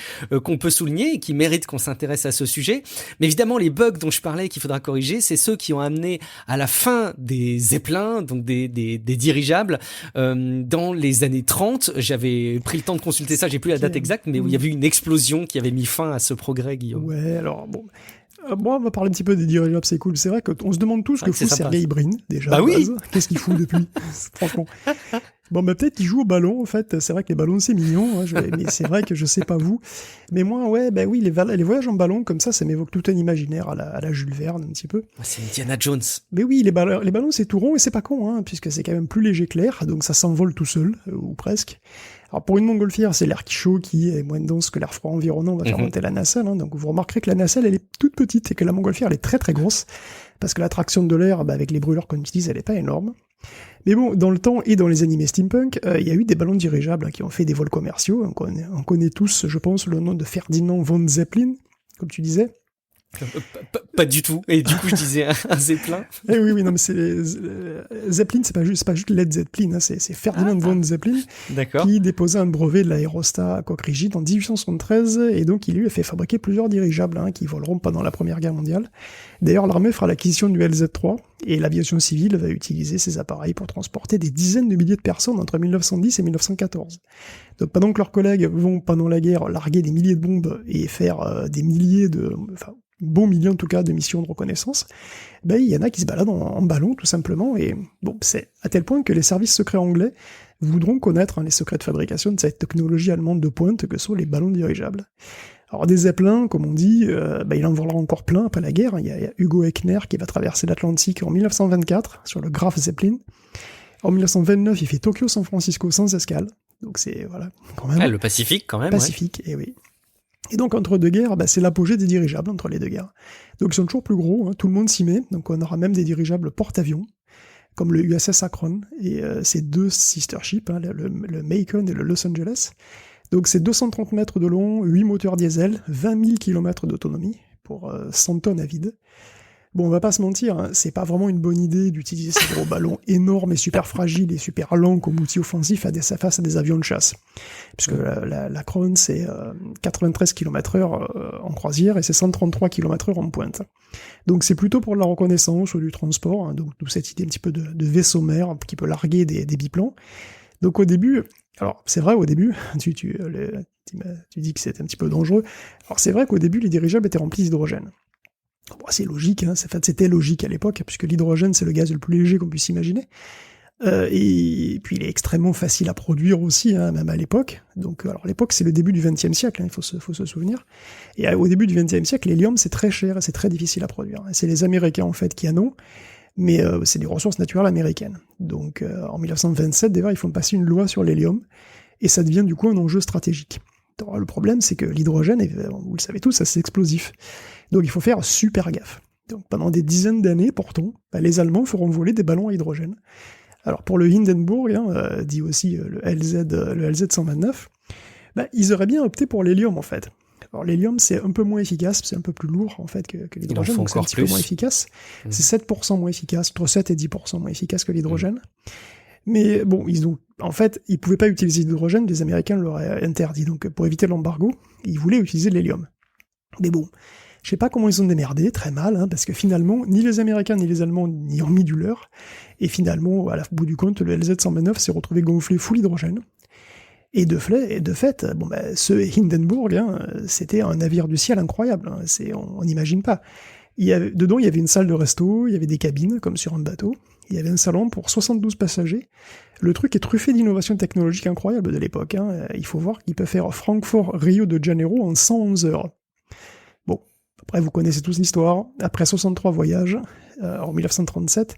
qu'on peut souligner et qui mérite qu'on s'intéresse à ce sujet. Mais évidemment, les bugs dont je parlais qu'il faudra corriger, c'est ceux qui ont amené à la fin des Zeppelin, donc des dirigeables, dans les années 30. J'avais pris le temps de consulter ça, j'ai plus la date exacte, mais où il y avait eu une explosion qui avait mis fin à ce progrès, Guillaume. Ouais, alors bon... Moi, on va parler un petit peu des dirigeables, c'est cool. C'est vrai qu'on se demande tous ce que fout Sergey Brin, déjà. Bah oui. Qu'est-ce qu'il fout depuis? Franchement. Bon, bah, peut-être qu'il joue au ballon, en fait. C'est vrai que les ballons, c'est mignon, hein, mais c'est vrai que je sais pas vous. Mais moi, ouais, bah oui, les voyages en ballon, comme ça m'évoque tout un imaginaire à la Jules Verne, un petit peu. C'est Indiana Jones. Mais oui, les ballons, c'est tout rond, et c'est pas con, hein, puisque c'est quand même plus léger que l'air, donc ça s'envole tout seul, ou presque. Alors pour une montgolfière, c'est l'air chaud qui est moins dense que l'air froid environnant, on va faire monter la nacelle, hein, donc vous remarquerez que la nacelle, elle est toute petite, et que la montgolfière, elle est très très grosse, parce que l'attraction de l'air, avec les brûleurs qu'on utilise, elle est pas énorme. Mais bon, dans le temps et dans les animés steampunk, il y a eu des ballons dirigeables qui ont fait des vols commerciaux. On connaît tous, je pense, le nom de Ferdinand von Zeppelin, comme tu disais. Pas du tout. Et du coup, je disais un Zeppelin. Eh oui, non, mais Zeppelin, c'est pas juste Led Zeppelin, hein, c'est Ferdinand von Zeppelin, qui déposait un brevet de l'aérostat à coque rigide en 1873, et donc il lui a fait fabriquer plusieurs dirigeables, hein, qui voleront pendant la Première Guerre mondiale. D'ailleurs, l'armée fera l'acquisition du LZ-3, et l'aviation civile va utiliser ces appareils pour transporter des dizaines de milliers de personnes entre 1910 et 1914. Donc pendant que leurs collègues vont, pendant la guerre, larguer des milliers de bombes et faire des milliers bon million en tout cas de missions de reconnaissance, il y en a qui se baladent en ballon tout simplement, et bon, c'est à tel point que les services secrets anglais voudront connaître les secrets de fabrication de cette technologie allemande de pointe que sont les ballons dirigeables. Alors des Zeppelin, comme on dit, il en volera encore plein après la guerre. Il y a Hugo Eckner qui va traverser l'Atlantique en 1924 sur le Graf Zeppelin. En 1929, il fait Tokyo-San Francisco sans escale. Donc c'est, voilà, quand même. Ah, le Pacifique quand même. Pacifique, ouais. Et oui. Et donc, entre deux guerres, c'est l'apogée des dirigeables entre les deux guerres. Donc, ils sont toujours plus gros, hein, tout le monde s'y met. Donc, on aura même des dirigeables porte-avions, comme le USS Akron, et ces deux sister ships, hein, le Macon et le Los Angeles. Donc, c'est 230 mètres de long, 8 moteurs diesel, 20 000 km d'autonomie, pour 100 tonnes à vide. Bon, on va pas se mentir, hein, c'est pas vraiment une bonne idée d'utiliser ces gros ballons énormes et super fragiles et super longs comme outil offensif face à des avions de chasse. Puisque la Crown, c'est 93 km/h en croisière et c'est 133 km/h en pointe. Donc c'est plutôt pour de la reconnaissance ou du transport, hein, donc d'où cette idée un petit peu de vaisseau mère qui peut larguer des biplans. Donc au début, alors c'est vrai au début, tu dis que c'était un petit peu dangereux, alors c'est vrai qu'au début les dirigeables étaient remplis d'hydrogène. Bon, c'est logique, hein, c'était logique à l'époque, puisque l'hydrogène c'est le gaz le plus léger qu'on puisse imaginer, et puis il est extrêmement facile à produire aussi, hein, même à l'époque. Donc, alors l'époque c'est le début du XXe siècle, hein, il faut se souvenir. Et au début du XXe siècle, l'hélium c'est très cher et c'est très difficile à produire. C'est les Américains en fait qui en ont, mais c'est des ressources naturelles américaines. Donc en 1927, d'ailleurs, ils font passer une loi sur l'hélium, et ça devient du coup un enjeu stratégique. Alors, le problème c'est que l'hydrogène, vous le savez tous, c'est explosif. Donc il faut faire super gaffe. Donc pendant des dizaines d'années, pourtant, les Allemands feront voler des ballons à hydrogène. Alors pour le Hindenburg, hein, dit aussi le LZ-129, ils auraient bien opté pour l'hélium en fait. Alors l'hélium c'est un peu moins efficace, c'est un peu plus lourd en fait que l'hydrogène, donc c'est un petit peu moins efficace. C'est 7% moins efficace, entre 7 et 10% moins efficace que l'hydrogène. Mais bon, ils pouvaient pas utiliser l'hydrogène, les Américains l'auraient interdit. Donc pour éviter l'embargo, ils voulaient utiliser l'hélium. Mais bon, je sais pas comment ils ont démerdé, très mal, hein, parce que finalement, ni les Américains ni les Allemands n'y ont mis du leur, et finalement, au bout du compte, le LZ-129 s'est retrouvé gonflé full hydrogène. Et de fait, ce Hindenburg, hein, c'était un navire du ciel incroyable, hein, on n'imagine pas. Dedans, il y avait une salle de resto, il y avait des cabines, comme sur un bateau, il y avait un salon pour 72 passagers. Le truc est truffé d'innovations technologiques incroyables de l'époque, hein. Il faut voir qu'il peut faire Francfort-Rio de Janeiro en 111 heures. Après, vous connaissez tous l'histoire. Après 63 voyages, en 1937,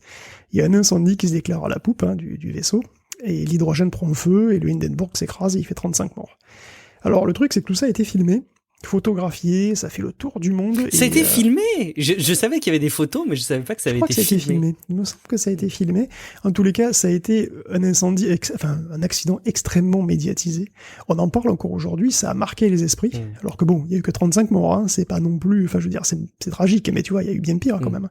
il y a un incendie qui se déclare à la poupe, hein, du vaisseau, et l'hydrogène prend feu, et le Hindenburg s'écrase, et il fait 35 morts. Alors, le truc, c'est que tout ça a été filmé, photographié, ça fait le tour du monde. Ça a été filmé. Je savais qu'il y avait des photos, mais je savais pas que ça avait été filmé. Il me semble que ça a été filmé. En tous les cas, ça a été un incendie, un accident extrêmement médiatisé. On en parle encore aujourd'hui, ça a marqué les esprits. Alors que bon, il y a eu que 35 morts, hein, c'est pas non plus, enfin je veux dire, c'est tragique, mais tu vois, il y a eu bien pire quand même.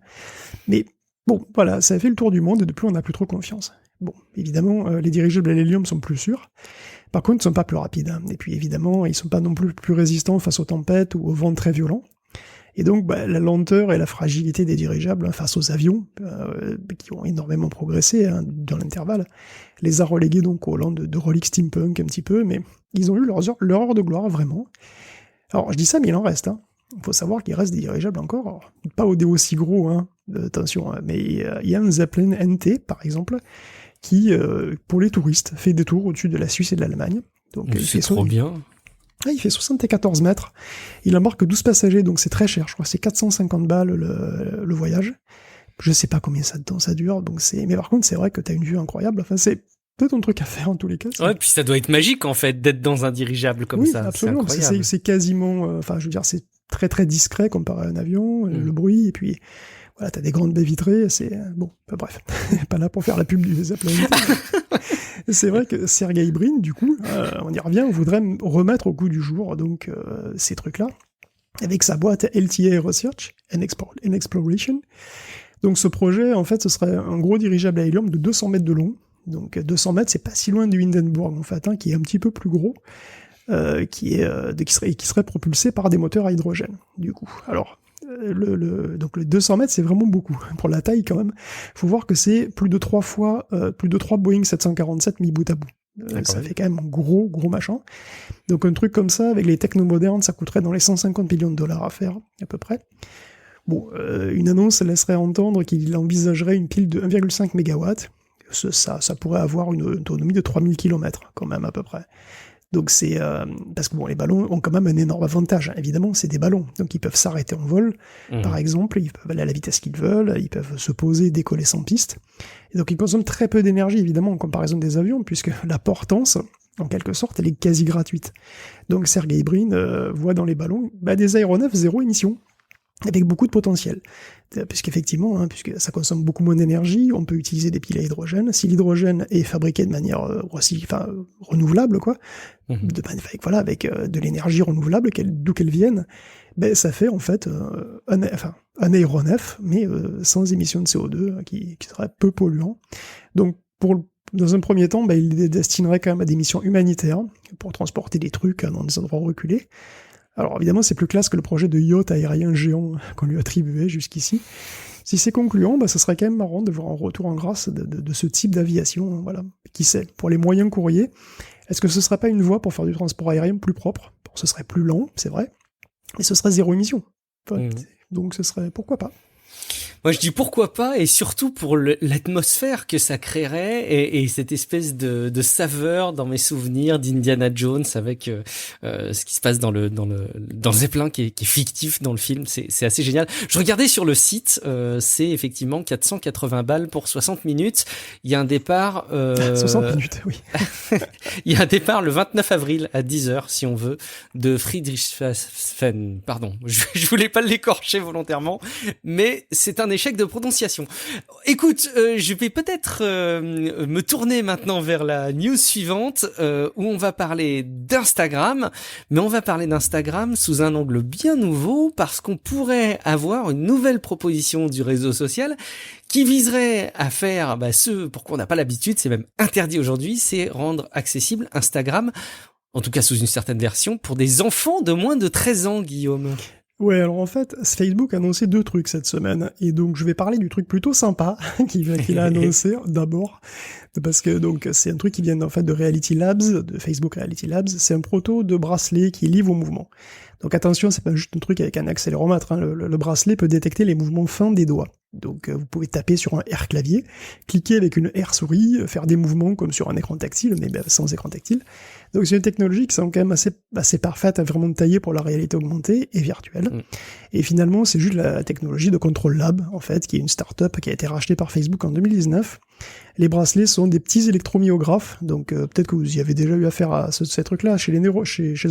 Mais bon, voilà, ça a fait le tour du monde et depuis on n'a plus trop confiance. Bon, évidemment, les dirigeables à l'hélium sont plus sûrs. Par contre, ils ne sont pas plus rapides. Hein. Et puis évidemment, ils ne sont pas non plus résistants face aux tempêtes ou aux vents très violents. Et donc, la lenteur et la fragilité des dirigeables face aux avions, qui ont énormément progressé dans l'intervalle, les a relégués donc au land de reliques steampunk un petit peu, mais ils ont eu leur heure de gloire, vraiment. Alors, je dis ça, mais il en reste. Hein. Il faut savoir qu'il reste des dirigeables encore, alors, pas des aussi gros, hein, attention, hein, mais il y a un Zeppelin NT, par exemple, qui, pour les touristes, fait des tours au-dessus de la Suisse et de l'Allemagne. Donc, c'est trop bien. Ah, il fait 74 mètres. Il embarque 12 passagers, donc c'est très cher. Je crois que c'est 450 balles le voyage. Je sais pas combien de temps ça dure. Donc mais par contre, c'est vrai que t'as une vue incroyable. Enfin, c'est tout ton truc à faire en tous les cas. Ouais, puis ça doit être magique en fait d'être dans un dirigeable comme ça. Absolument. C'est quasiment, je veux dire, c'est très très discret comparé à un avion, le bruit, et puis voilà, t'as des grandes baies vitrées, c'est bon, bref, pas là pour faire la pub du Zeppelin. C'est vrai que Sergey Brin, du coup, on y revient, on voudrait remettre au goût du jour donc ces trucs-là, avec sa boîte LTA Research and Exploration. Donc ce projet, en fait, ce serait un gros dirigeable à hélium de 200 mètres de long. Donc 200 mètres, c'est pas si loin du Hindenburg, en fait, hein, qui est un petit peu plus gros, qui serait propulsé par des moteurs à hydrogène, du coup. Alors, donc le 200 mètres, c'est vraiment beaucoup. Pour la taille, quand même, faut voir que c'est plus de 3 Boeing 747 mis bout à bout. Ça fait quand même un gros machin. Donc un truc comme ça, avec les technos modernes, ça coûterait dans les 150 millions de dollars à faire, à peu près. Bon, une annonce laisserait entendre qu'il envisagerait une pile de 1,5 MW. Ça pourrait avoir une autonomie de 3000 km, quand même, à peu près. Donc c'est parce que bon, les ballons ont quand même un énorme avantage. Évidemment, c'est des ballons, donc ils peuvent s'arrêter en vol, par exemple, ils peuvent aller à la vitesse qu'ils veulent, ils peuvent se poser, décoller sans piste. Et donc ils consomment très peu d'énergie, évidemment, en comparaison des avions, puisque la portance, en quelque sorte, elle est quasi gratuite. Donc Sergey Brin voit dans les ballons des aéronefs zéro émission, avec beaucoup de potentiel. Puisqu'effectivement, puisque ça consomme beaucoup moins d'énergie, on peut utiliser des piles à hydrogène. Si l'hydrogène est fabriqué de manière renouvelable, quoi, avec de l'énergie renouvelable, d'où qu'elle vienne, ça fait en fait un aéronef, mais sans émission de CO2, qui serait peu polluant. Donc, dans un premier temps, il les destinerait quand même à des missions humanitaires, pour transporter des trucs dans des endroits reculés. Alors évidemment, c'est plus classe que le projet de yacht aérien géant qu'on lui attribuait jusqu'ici. Si c'est concluant, ce serait quand même marrant de voir un retour en grâce de ce type d'aviation. Voilà. Qui sait, pour les moyens courriers, est-ce que ce serait pas une voie pour faire du transport aérien plus propre ? Bon, ce serait plus lent, c'est vrai, mais ce serait zéro émission. Donc ce serait, pourquoi pas ? Moi, je dis pourquoi pas, et surtout pour l'atmosphère que ça créerait et cette espèce de saveur dans mes souvenirs d'Indiana Jones avec ce qui se passe dans le Zeppelin qui est fictif dans le film. C'est assez génial. Je regardais sur le site, c'est effectivement 480 balles pour 60 minutes. Il y a un départ. 60 minutes, oui. Il y a un départ le 29 avril à 10h, si on veut, de Friedrichshafen. Pardon, je voulais pas l'écorcher volontairement, mais c'est un échec de prononciation. Écoute, je vais peut-être me tourner maintenant vers la news suivante où on va parler d'Instagram, mais on va parler d'Instagram sous un angle bien nouveau parce qu'on pourrait avoir une nouvelle proposition du réseau social qui viserait à faire ce pour quoi on n'a pas l'habitude, c'est même interdit aujourd'hui, c'est rendre accessible Instagram, en tout cas sous une certaine version, pour des enfants de moins de 13 ans, Guillaume. Ouais, alors en fait, Facebook a annoncé 2 trucs cette semaine, et donc je vais parler du truc plutôt sympa qu'il a annoncé d'abord, parce que donc c'est un truc qui vient en fait de Reality Labs, de Facebook Reality Labs, c'est un proto de bracelet qui lie vos mouvements. Donc attention, c'est pas juste un truc avec un accéléromètre, hein. Le bracelet peut détecter les mouvements fins des doigts. Donc vous pouvez taper sur un R clavier, cliquer avec une R souris, faire des mouvements comme sur un écran tactile, mais sans écran tactile. Donc c'est une technologie qui semble quand même assez parfaite à vraiment tailler pour la réalité augmentée et virtuelle. Et finalement, c'est juste la technologie de Control Lab, en fait, qui est une start-up qui a été rachetée par Facebook en 2019 Les bracelets sont des petits électromyographes, donc peut-être que vous y avez déjà eu affaire à ces trucs-là, chez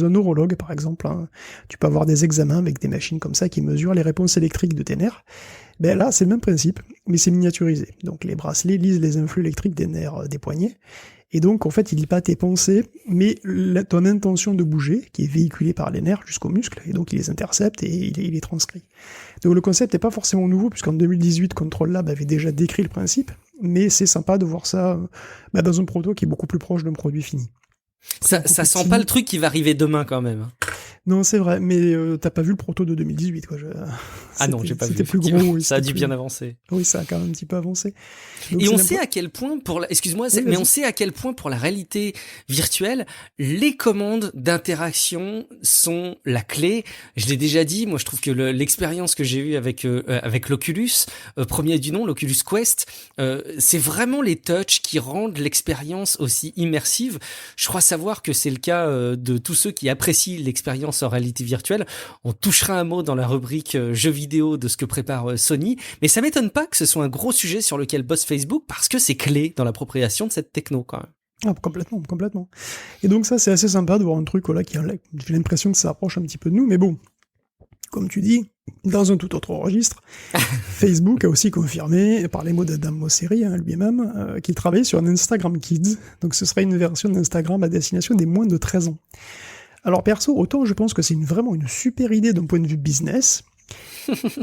un neurologue par exemple. Hein. Tu peux avoir des examens avec des machines comme ça qui mesurent les réponses électriques de tes nerfs. Ben là, c'est le même principe, mais c'est miniaturisé. Donc les bracelets lisent les influx électriques des nerfs des poignets, et donc en fait, il lit pas tes pensées, mais ton intention de bouger, qui est véhiculée par les nerfs jusqu'aux muscles, et donc il les intercepte et il les transcrit. Donc le concept n'est pas forcément nouveau, puisqu'en 2018, Control Lab avait déjà décrit le principe, mais c'est sympa de voir ça dans un proto qui est beaucoup plus proche d'un produit fini. Ça sent pas le truc qui va arriver demain quand même. Non, c'est vrai, mais t'as pas vu le proto de 2018, quoi. Ah non, j'ai pas vu. C'était plus gros. Oui, ça a dû bien avancer. Oui, ça a quand même un petit peu avancé. Donc, et on sait à quel point on sait à quel point pour la réalité virtuelle, les commandes d'interaction sont la clé. Je l'ai déjà dit, moi je trouve que l'expérience que j'ai eue avec l'Oculus, premier du nom, l'Oculus Quest, c'est vraiment les touchs qui rendent l'expérience aussi immersive. Je crois savoir que c'est le cas de tous ceux qui apprécient l'expérience en réalité virtuelle. On touchera un mot dans la rubrique jeux vidéo de ce que prépare Sony, mais ça m'étonne pas que ce soit un gros sujet sur lequel bosse Facebook parce que c'est clé dans l'appropriation de cette techno quand même. Ah, complètement. Et donc ça, c'est assez sympa de voir un truc là j'ai l'impression que ça approche un petit peu de nous, mais bon, comme tu dis, dans un tout autre registre, Facebook a aussi confirmé, par les mots d'Adam Mosseri, lui-même, qu'il travaillait sur un Instagram Kids, donc ce serait une version d'Instagram à destination des moins de 13 ans. Alors perso, autant je pense que c'est vraiment une super idée d'un point de vue business,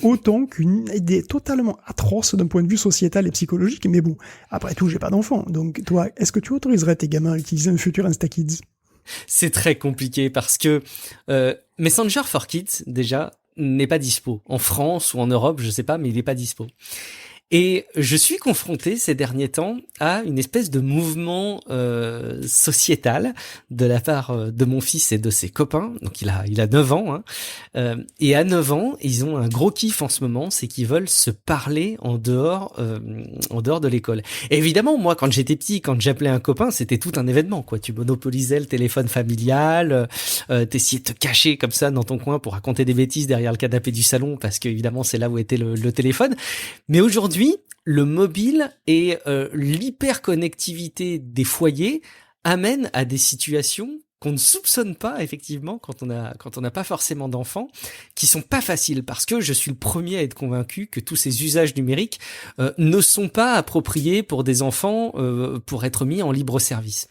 autant qu'une idée totalement atroce d'un point de vue sociétal et psychologique, mais bon, après tout, j'ai pas d'enfant, donc toi, est-ce que tu autoriserais tes gamins à utiliser un futur InstaKids ? C'est très compliqué parce que Messenger for Kids, déjà, n'est pas dispo. En France ou en Europe, je sais pas, mais il est pas dispo. Et je suis confronté ces derniers temps à une espèce de mouvement sociétal de la part de mon fils et de ses copains. Donc il a 9 ans. Hein. Et à 9 ans, ils ont un gros kiff en ce moment, c'est qu'ils veulent se parler en dehors de l'école. Et évidemment, moi, quand j'étais petit, quand j'appelais un copain, c'était tout un événement, quoi. Tu monopolisais le téléphone familial, t'essayais de te cacher comme ça dans ton coin pour raconter des bêtises derrière le canapé du salon, parce que évidemment, c'est là où était le téléphone. Mais aujourd'hui, le mobile et l'hyperconnectivité des foyers amènent à des situations qu'on ne soupçonne pas effectivement quand on n'a pas forcément d'enfants, qui sont pas faciles, parce que je suis le premier à être convaincu que tous ces usages numériques ne sont pas appropriés pour des enfants pour être mis en libre service.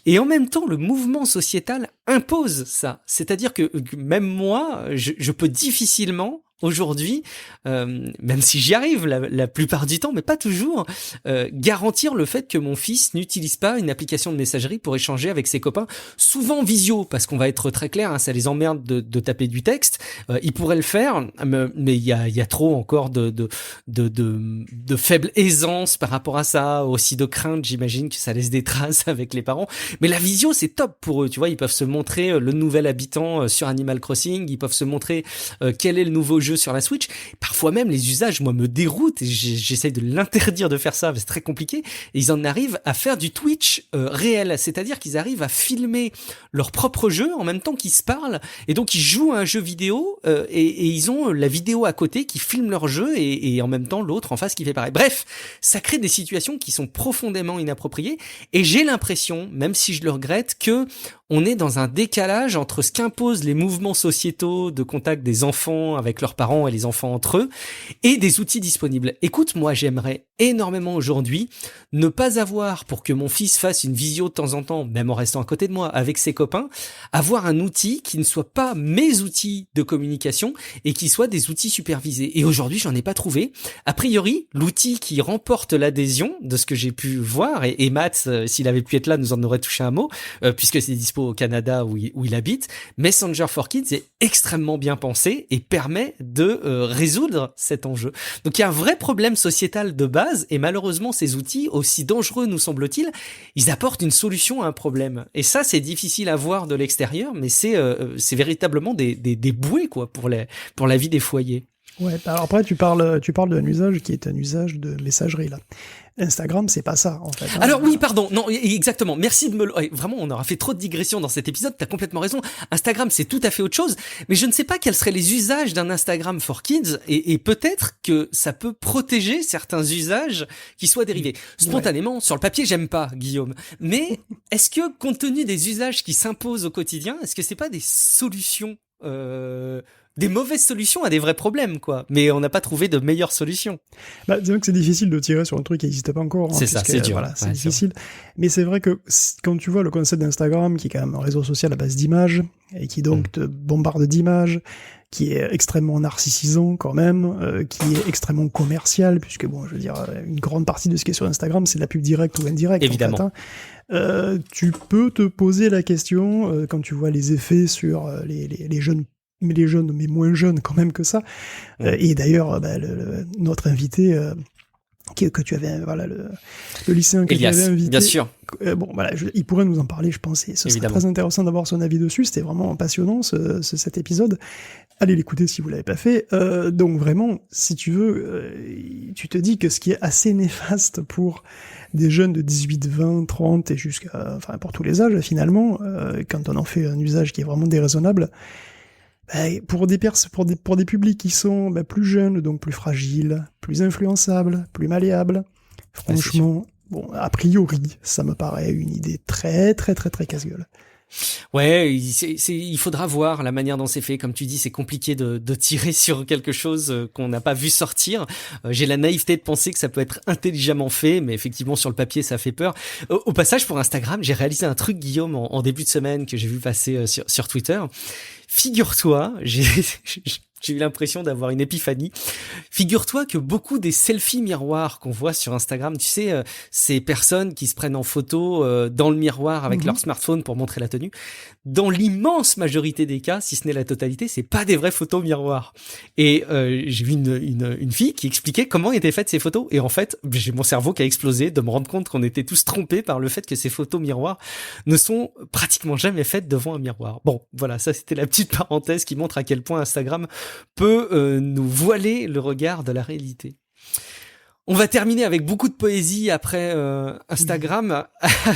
Et en même temps, le mouvement sociétal impose ça. C'est-à-dire que même moi, je peux difficilement aujourd'hui, même si j'y arrive la plupart du temps, mais pas toujours, garantir le fait que mon fils n'utilise pas une application de messagerie pour échanger avec ses copains, souvent visio, parce qu'on va être très clair, hein, ça les emmerde de taper du texte. Ils pourraient le faire, mais il y a trop encore de faible aisance par rapport à ça, aussi de crainte, j'imagine que ça laisse des traces avec les parents. Mais la visio, c'est top pour eux, tu vois, ils peuvent se montrer le nouvel habitant sur Animal Crossing, ils peuvent se montrer quel est le nouveau jeu sur la Switch. Parfois même, les usages, moi, me déroutent et j'essaye de l'interdire de faire ça, mais c'est très compliqué. Et ils en arrivent à faire du Twitch réel, c'est-à-dire qu'ils arrivent à filmer leur propre jeu en même temps qu'ils se parlent, et donc ils jouent à un jeu vidéo et ils ont la vidéo à côté qui filme leur jeu et en même temps l'autre en face qui fait pareil. Bref, ça crée des situations qui sont profondément inappropriées et j'ai l'impression, même si je le regrette, que on est dans un décalage entre ce qu'imposent les mouvements sociétaux de contact des enfants avec leurs parents et les enfants entre eux et des outils disponibles. Écoute, moi j'aimerais énormément aujourd'hui ne pas avoir, pour que mon fils fasse une visio de temps en temps, même en restant à côté de moi avec ses copains, avoir un outil qui ne soit pas mes outils de communication et qui soit des outils supervisés. Et aujourd'hui j'en ai pas trouvé. A priori, l'outil qui remporte l'adhésion de ce que j'ai pu voir, et Matt, s'il avait pu être là, nous en aurait touché un mot, puisque c'est dispo au Canada où il habite, Messenger for Kids est extrêmement bien pensé et permet de résoudre cet enjeu. Donc il y a un vrai problème sociétal de base et malheureusement ces outils, aussi dangereux nous semble-t-il, ils apportent une solution à un problème. Et ça c'est difficile à voir de l'extérieur, mais c'est véritablement des bouées quoi pour la vie des foyers. Ouais, alors après tu parles d'un usage qui est un usage de messagerie là. Instagram, c'est pas ça, en fait. Hein. Alors oui, pardon, non, exactement. Merci de me le... Vraiment, on aura fait trop de digressions dans cet épisode, t'as complètement raison. Instagram, c'est tout à fait autre chose, mais je ne sais pas quels seraient les usages d'un Instagram for Kids, et peut-être que ça peut protéger certains usages qui soient dérivés. Spontanément, sur le papier, j'aime pas, Guillaume. Mais est-ce que, compte tenu des usages qui s'imposent au quotidien, est-ce que c'est pas des solutions des mauvaises solutions à des vrais problèmes, quoi. Mais on n'a pas trouvé de meilleures solutions. Bah, disons que c'est difficile de tirer sur un truc qui n'existe pas encore. Hein, c'est ça, c'est dur. Voilà, c'est difficile. Mais c'est vrai que quand tu vois le concept d'Instagram, qui est quand même un réseau social à base d'images, et qui donc te bombarde d'images, qui est extrêmement narcissisant quand même, qui est extrêmement commercial, puisque bon, je veux dire, une grande partie de ce qui est sur Instagram, c'est de la pub directe ou indirecte. Évidemment. En fait, hein. Tu peux te poser la question, quand tu vois les effets sur les jeunes, mais moins jeunes quand même que ça. Et d'ailleurs, notre invité, que tu avais, voilà, le lycéen que tu avais invité. Bien sûr. Bon, voilà, il pourrait nous en parler, je pense, et ce serait très intéressant d'avoir son avis dessus. C'était vraiment passionnant, cet épisode. Allez l'écouter si vous l'avez pas fait. Donc vraiment, si tu veux, tu te dis que ce qui est assez néfaste pour des jeunes de 18, 20, 30 et jusqu'à, enfin, pour tous les âges, finalement, quand on en fait un usage qui est vraiment déraisonnable, pour des publics qui sont plus jeunes, donc plus fragiles, plus influençables, plus malléables, franchement, bon, a priori, ça me paraît une idée très, très, très, très casse-gueule. Ouais, il faudra voir la manière dont c'est fait. Comme tu dis, c'est compliqué de tirer sur quelque chose qu'on n'a pas vu sortir. J'ai la naïveté de penser que ça peut être intelligemment fait, mais effectivement, sur le papier, ça fait peur. Au passage, pour Instagram, j'ai réalisé un truc, Guillaume, en début de semaine que j'ai vu passer sur Twitter. Figure-toi, j'ai eu l'impression d'avoir une épiphanie. Figure-toi que beaucoup des selfies miroirs qu'on voit sur Instagram, tu sais, ces personnes qui se prennent en photo dans le miroir avec leur smartphone pour montrer la tenue, dans l'immense majorité des cas, si ce n'est la totalité, c'est pas des vraies photos miroirs. Et j'ai vu une fille qui expliquait comment étaient faites ces photos. Et en fait, j'ai mon cerveau qui a explosé de me rendre compte qu'on était tous trompés par le fait que ces photos miroirs ne sont pratiquement jamais faites devant un miroir. Bon, voilà, ça c'était la petite parenthèse qui montre à quel point Instagram peut nous voiler le regard de la réalité. On va terminer avec beaucoup de poésie après Instagram,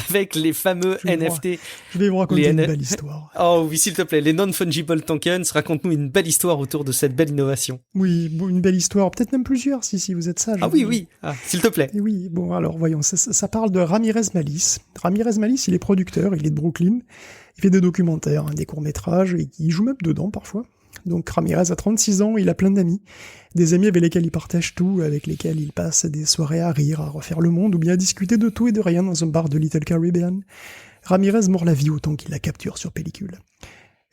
avec les fameux NFT. Je vais vous raconter une belle histoire. Oh oui, s'il te plaît, les non-fungible tokens, raconte-nous une belle histoire autour de cette belle innovation. Oui, bon, une belle histoire, peut-être même plusieurs, si vous êtes sage. Ah oui, s'il te plaît. Et oui, bon, alors voyons, ça parle de Ramirez Malice. Ramirez Malice, il est producteur, il est de Brooklyn, il fait des documentaires, des courts-métrages, et il joue même dedans parfois. Donc Ramirez a 36 ans, il a plein d'amis, des amis avec lesquels il partage tout, avec lesquels il passe des soirées à rire, à refaire le monde, ou bien à discuter de tout et de rien dans un bar de Little Caribbean. Ramirez mord la vie autant qu'il la capture sur pellicule.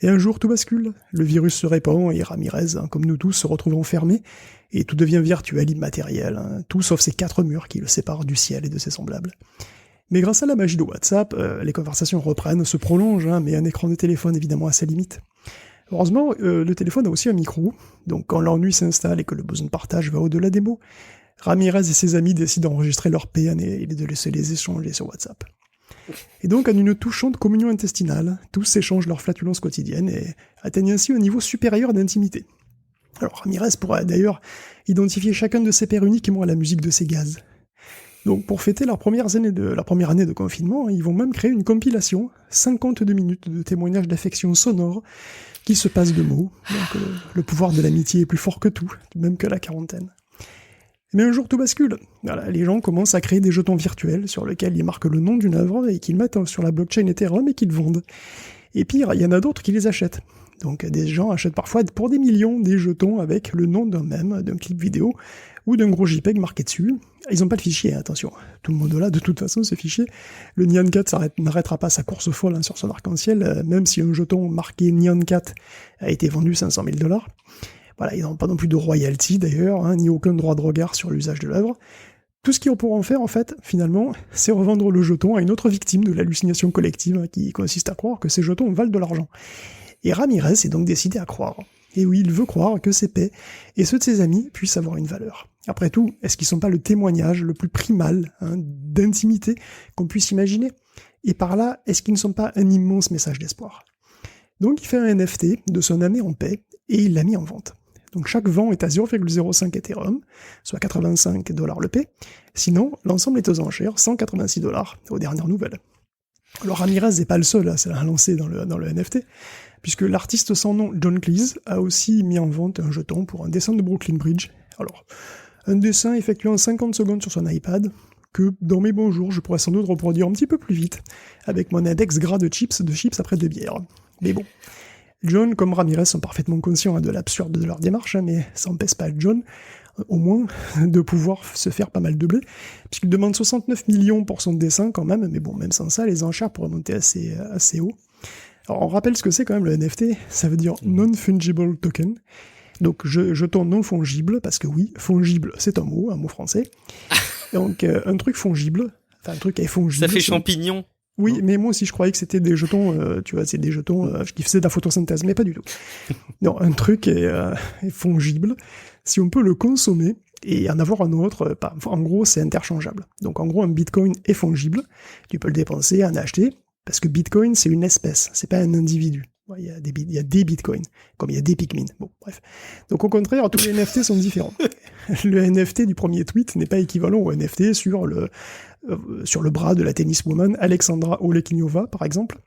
Et un jour tout bascule, le virus se répand et Ramirez, comme nous tous, se retrouve enfermé, et tout devient virtuel, immatériel, tout sauf ces 4 murs qui le séparent du ciel et de ses semblables. Mais grâce à la magie de WhatsApp, les conversations reprennent, se prolongent, mais un écran de téléphone évidemment à sa limite. Heureusement, le téléphone a aussi un micro, donc quand l'ennui s'installe et que le besoin de partage va au-delà des mots, Ramirez et ses amis décident d'enregistrer leurs peines et de se les échanger sur WhatsApp. Et donc, en une touchante communion intestinale, tous échangent leurs flatulences quotidiennes et atteignent ainsi un niveau supérieur d'intimité. Alors Ramirez pourra d'ailleurs identifier chacun de ses pairs uniquement à la musique de ses gaz. Donc pour fêter la première année de confinement, ils vont même créer une compilation, 52 minutes de témoignages d'affection sonore, qui se passe de mots. Donc le pouvoir de l'amitié est plus fort que tout, même que la quarantaine. Mais un jour tout bascule. Voilà, les gens commencent à créer des jetons virtuels sur lesquels ils marquent le nom d'une œuvre et qu'ils mettent sur la blockchain Ethereum et qu'ils vendent. Et pire, il y en a d'autres qui les achètent. Donc des gens achètent parfois pour des millions des jetons avec le nom d'un mème, d'un clip vidéo ou d'un gros JPEG marqué dessus. Ils n'ont pas le fichier, attention. Tout le monde là, de toute façon, ce fichier. Le Nyan Cat n'arrêtera pas sa course folle sur son arc-en-ciel, même si un jeton marqué Nyan Cat a été vendu 500 000 $. Voilà, ils n'ont pas non plus de royalty d'ailleurs, ni aucun droit de regard sur l'usage de l'œuvre. Tout ce qu'ils pourront faire, en fait, finalement, c'est revendre le jeton à une autre victime de l'hallucination collective, qui consiste à croire que ces jetons valent de l'argent. Et Ramirez est donc décidé à croire. Et oui, il veut croire que ses paix et ceux de ses amis puissent avoir une valeur. Après tout, est-ce qu'ils sont pas le témoignage le plus primal d'intimité qu'on puisse imaginer? Et par là, est-ce qu'ils ne sont pas un immense message d'espoir? Donc il fait un NFT de son ami en paix et il l'a mis en vente. Donc chaque vent est à 0,05 Ethereum, soit 85 $ le P. Sinon, l'ensemble est aux enchères, 186 $ aux dernières nouvelles. Alors Ramirez n'est pas le seul à se lancer dans le NFT, puisque l'artiste sans nom John Cleese a aussi mis en vente un jeton pour un dessin de Brooklyn Bridge. Alors, un dessin effectué en 50 secondes sur son iPad, que dans mes bons jours, je pourrais sans doute reproduire un petit peu plus vite, avec mon index gras de chips après 2 bières. Mais bon, John comme Ramirez sont parfaitement conscients de l'absurde de leur démarche, mais ça n'empêche pas John, au moins, de pouvoir se faire pas mal de blé, puisqu'il demande 69 millions pour son dessin quand même, mais bon, même sans ça, les enchères pourraient monter assez haut. Alors on rappelle ce que c'est quand même le NFT, ça veut dire Non-Fungible Token, donc jeton non fongible, parce que oui, fongible c'est un mot français, donc un truc fongible, enfin un truc qui est fongible. Ça fait champignon. Oui, mais moi aussi je croyais que c'était des jetons, tu vois, c'est des jetons qui faisaient de la photosynthèse, mais pas du tout. Non, un truc est fongible, si on peut le consommer et en avoir un autre, en gros c'est interchangeable. Donc en gros un bitcoin est fongible, tu peux le dépenser, en acheter, parce que bitcoin c'est une espèce, c'est pas un individu. Il y a des bitcoins, comme il y a des Pikmin. Bon, bref. Donc au contraire, tous les NFT sont différents. Le NFT du premier tweet n'est pas équivalent au NFT sur le bras de la tenniswoman Alexandra Olenikova, par exemple.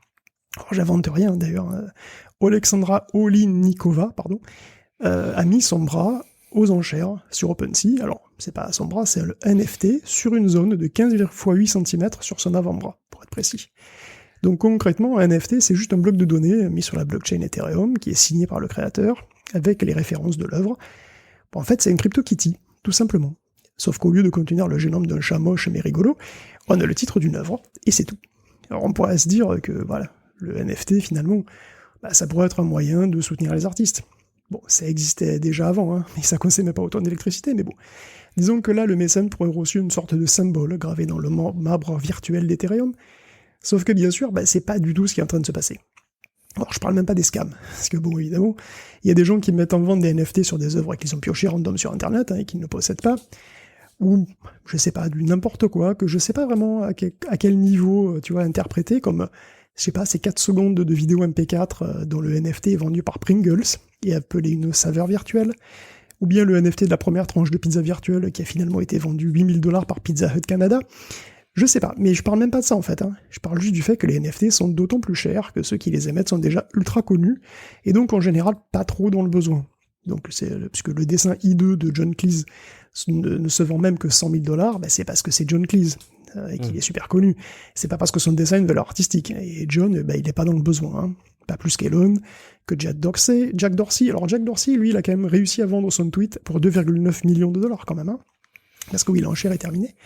Alors, j'invente rien d'ailleurs. Alexandra Olenikova, a mis son bras aux enchères sur OpenSea. Alors, c'est pas son bras, c'est le NFT sur une zone de 15 x 8 cm sur son avant-bras, pour être précis. Donc concrètement, un NFT, c'est juste un bloc de données mis sur la blockchain Ethereum, qui est signé par le créateur, avec les références de l'œuvre. Bon, en fait, c'est une CryptoKitty, tout simplement. Sauf qu'au lieu de contenir le génome d'un chat moche mais rigolo, on a le titre d'une œuvre, et c'est tout. Alors on pourrait se dire que, voilà, le NFT, finalement, ça pourrait être un moyen de soutenir les artistes. Bon, ça existait déjà avant, mais ça consommait pas autant d'électricité, mais bon. Disons que là, le mécène pourrait reçu une sorte de symbole gravé dans le marbre virtuel d'Ethereum. Sauf que bien sûr, c'est pas du tout ce qui est en train de se passer. Alors je parle même pas des scams, parce que bon, évidemment, il y a des gens qui mettent en vente des NFT sur des œuvres qu'ils ont piochées random sur internet, et qu'ils ne possèdent pas, ou, je sais pas, du n'importe quoi, que je sais pas vraiment à quel niveau, tu vois, interpréter, comme, je sais pas, ces 4 secondes de vidéo MP4 dont le NFT est vendu par Pringles, et appelé une saveur virtuelle, ou bien le NFT de la première tranche de pizza virtuelle qui a finalement été vendu 8 000 $ par Pizza Hut Canada. Je sais pas, mais je parle même pas de ça en fait. Je parle juste du fait que les NFT sont d'autant plus chers que ceux qui les émettent sont déjà ultra connus, et donc en général pas trop dans le besoin. Donc puisque le dessin I2 de John Cleese ne se vend même que 100 000 $, c'est parce que c'est John Cleese, et qu'il est super connu. C'est pas parce que son dessin a une valeur artistique. Et John, il est pas dans le besoin. Pas plus qu'Elon, que Jack Dorsey. Alors Jack Dorsey, lui, il a quand même réussi à vendre son tweet pour 2,9 millions de dollars quand même. Parce que oui, l'enchère est terminée.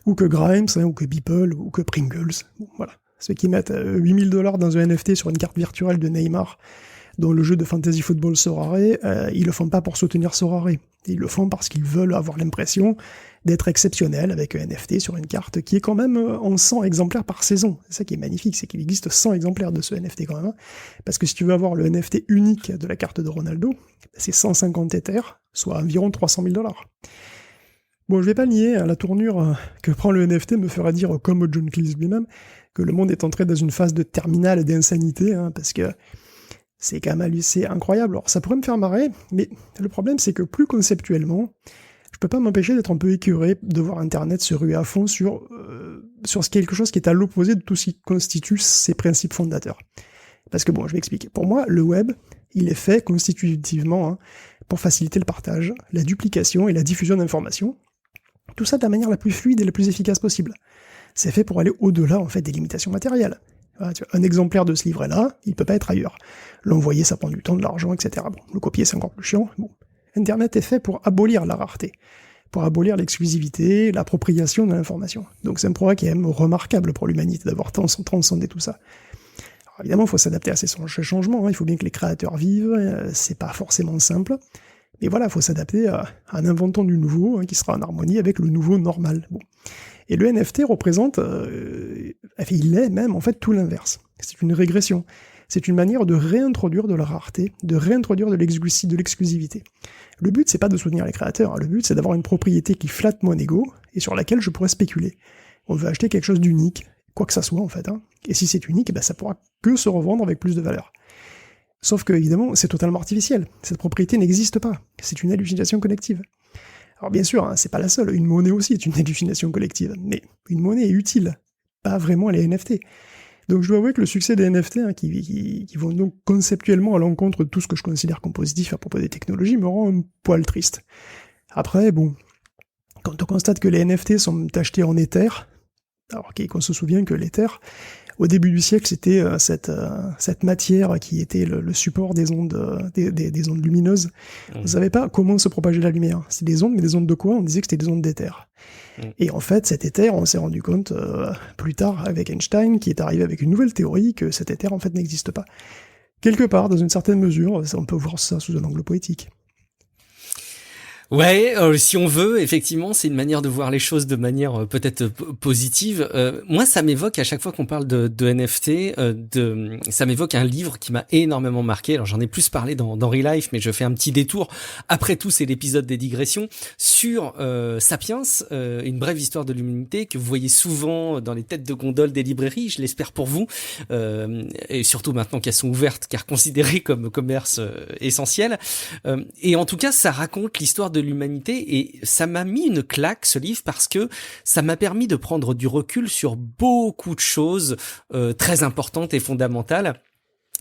Ou que Grimes, ou que Beeple, ou que Pringles. Bon, voilà. Ceux qui mettent 8 000 $ dans un NFT sur une carte virtuelle de Neymar, dont le jeu de fantasy football Sorare, ils le font pas pour soutenir Sorare. Ils le font parce qu'ils veulent avoir l'impression d'être exceptionnels avec un NFT sur une carte qui est quand même en 100 exemplaires par saison. C'est ça qui est magnifique, c'est qu'il existe 100 exemplaires de ce NFT quand même. Parce que si tu veux avoir le NFT unique de la carte de Ronaldo, c'est 150 Ethers, soit environ 300 000 $. Bon, je vais pas nier, la tournure que prend le NFT me fera dire, comme John Cleese lui-même, que le monde est entré dans une phase de terminale d'insanité, parce que c'est quand même assez incroyable. Alors ça pourrait me faire marrer, mais le problème c'est que plus conceptuellement, je peux pas m'empêcher d'être un peu écœuré de voir Internet se ruer à fond sur quelque chose qui est à l'opposé de tout ce qui constitue ses principes fondateurs. Parce que bon, je vais expliquer. Pour moi, le web, il est fait constitutivement pour faciliter le partage, la duplication et la diffusion d'informations. Tout ça de la manière la plus fluide et la plus efficace possible. C'est fait pour aller au-delà, en fait, des limitations matérielles. Voilà, tu vois, un exemplaire de ce livret-là, il peut pas être ailleurs. L'envoyer, ça prend du temps, de l'argent, etc. Bon, le copier, c'est encore plus chiant. Bon. Internet est fait pour abolir la rareté, pour abolir l'exclusivité, l'appropriation de l'information. Donc c'est un progrès qui est même remarquable pour l'humanité d'avoir transcendé tout ça. Alors évidemment, il faut s'adapter à ces changements, il faut bien que les créateurs vivent, c'est pas forcément simple. Et voilà, il faut s'adapter en inventant du nouveau, qui sera en harmonie avec le nouveau normal. Bon. Et le NFT représente, il est même en fait tout l'inverse. C'est une régression. C'est une manière de réintroduire de la rareté, de réintroduire de l'exclusivité. Le but, c'est pas de soutenir les créateurs, le but, c'est d'avoir une propriété qui flatte mon ego, et sur laquelle je pourrais spéculer. On veut acheter quelque chose d'unique, quoi que ça soit en fait. Et si c'est unique, ça pourra que se revendre avec plus de valeur. Sauf que, évidemment, c'est totalement artificiel. Cette propriété n'existe pas. C'est une hallucination collective. Alors bien sûr, hein, c'est pas la seule. Une monnaie aussi est une hallucination collective. Mais une monnaie est utile. Pas vraiment les NFT. Donc je dois avouer que le succès des NFT, hein, qui vont donc conceptuellement à l'encontre de tout ce que je considère comme positif à propos des technologies, me rend un poil triste. Après, bon, quand on constate que les NFT sont achetés en Ether, alors qu'on se souvient que l'Ether, au début du siècle, c'était cette matière qui était le support des ondes, des ondes lumineuses. On ne savait pas comment se propageait la lumière. C'est des ondes, mais des ondes de quoi? On disait que c'était des ondes d'éther. Et en fait, cet éther, on s'est rendu compte plus tard avec Einstein, qui est arrivé avec une nouvelle théorie, que cet éther en fait n'existe pas. Quelque part, dans une certaine mesure, on peut voir ça sous un angle poétique. Ouais, si on veut, effectivement, c'est une manière de voir les choses de manière peut-être positive. Moi, ça m'évoque à chaque fois qu'on parle de NFT, ça m'évoque un livre qui m'a énormément marqué. Alors, j'en ai plus parlé dans Real Life, mais je fais un petit détour. Après tout, c'est l'épisode des digressions sur Sapiens, une brève histoire de l'humanité que vous voyez souvent dans les têtes de gondole des librairies. Je l'espère pour vous, et surtout maintenant qu'elles sont ouvertes, car considérées comme commerce essentiel. Et en tout cas, ça raconte l'histoire de l'humanité et ça m'a mis une claque, ce livre, parce que ça m'a permis de prendre du recul sur beaucoup de choses très importantes et fondamentales.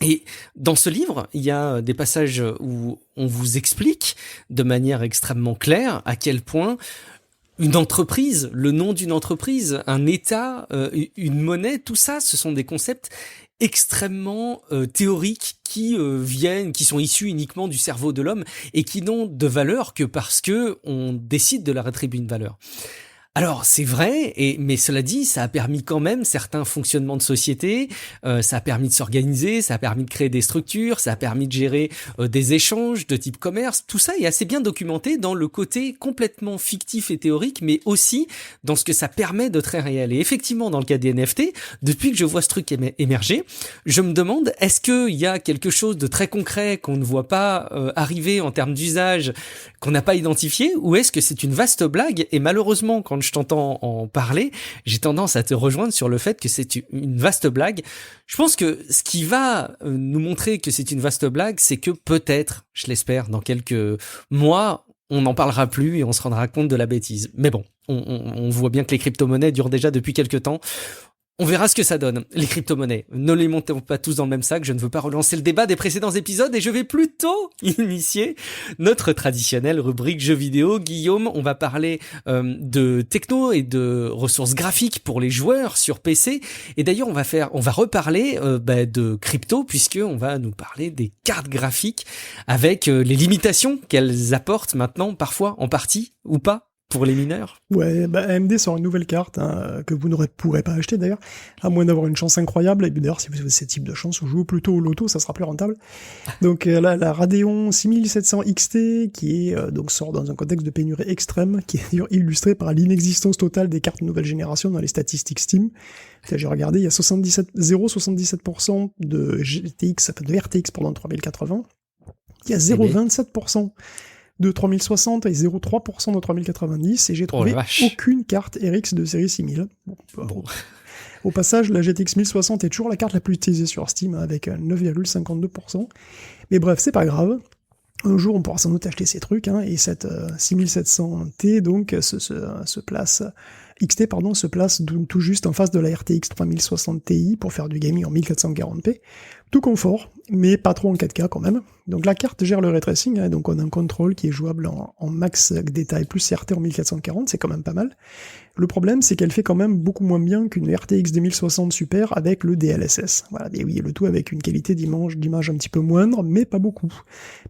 Et dans ce livre, il y a des passages où on vous explique de manière extrêmement claire à quel point une entreprise, le nom d'une entreprise, un État, une monnaie, tout ça, ce sont des concepts extrêmement théoriques qui sont issus uniquement du cerveau de l'homme et qui n'ont de valeur que parce que on décide de leur attribuer une valeur. Alors c'est vrai, mais cela dit, ça a permis quand même certains fonctionnements de société, ça a permis de s'organiser, ça a permis de créer des structures, ça a permis de gérer des échanges de type commerce. Tout ça est assez bien documenté dans le côté complètement fictif et théorique, mais aussi dans ce que ça permet de très réel. Et effectivement, dans le cas des NFT, depuis que je vois ce truc émerger, je me demande, est-ce qu'il y a quelque chose de très concret qu'on ne voit pas arriver en termes d'usage, qu'on n'a pas identifié, ou est-ce que c'est une vaste blague? Et malheureusement, quand je t'entends en parler, j'ai tendance à te rejoindre sur le fait que c'est une vaste blague. Je pense que ce qui va nous montrer que c'est une vaste blague, c'est que peut-être, je l'espère, dans quelques mois, on n'en parlera plus et on se rendra compte de la bêtise. Mais bon, on voit bien que les crypto-monnaies durent déjà depuis quelques temps. On verra ce que ça donne, les crypto-monnaies. Ne les montons pas tous dans le même sac, je ne veux pas relancer le débat des précédents épisodes et je vais plutôt initier notre traditionnelle rubrique jeux vidéo. Guillaume, on va parler de techno et de ressources graphiques pour les joueurs sur PC. Et d'ailleurs, on va reparler de crypto puisqu'on va nous parler des cartes graphiques avec les limitations qu'elles apportent maintenant, parfois en partie ou pas. Pour les mineurs. Ouais, AMD sort une nouvelle carte que vous ne pourrez pas acheter d'ailleurs, à moins d'avoir une chance incroyable. Et d'ailleurs, si vous avez ce type de chance, vous jouez plutôt au loto, ça sera plus rentable. Donc la Radeon 6700 XT, qui est donc sort dans un contexte de pénurie extrême, qui est illustré par l'inexistence totale des cartes nouvelle génération dans les statistiques Steam. J'ai regardé, il y a 0,77% de RTX 3080. Il y a 0,27% de 3060 et 0,3% de 3090 et j'ai trouvé aucune carte RX de série 6000. Bon. Au passage, la GTX 1060 est toujours la carte la plus utilisée sur Steam avec 9,52%. Mais bref, c'est pas grave. Un jour, on pourra sans doute acheter ces trucs, et cette 6700T donc se place tout juste en face de la RTX 3060 Ti pour faire du gaming en 1440p. Tout confort, mais pas trop en 4K quand même. Donc la carte gère le ray tracing, donc on a un contrôle qui est jouable en max détail plus CRT en 1440, c'est quand même pas mal. Le problème, c'est qu'elle fait quand même beaucoup moins bien qu'une RTX 2060 Super avec le DLSS. Voilà, et oui, le tout avec une qualité d'image un petit peu moindre, mais pas beaucoup.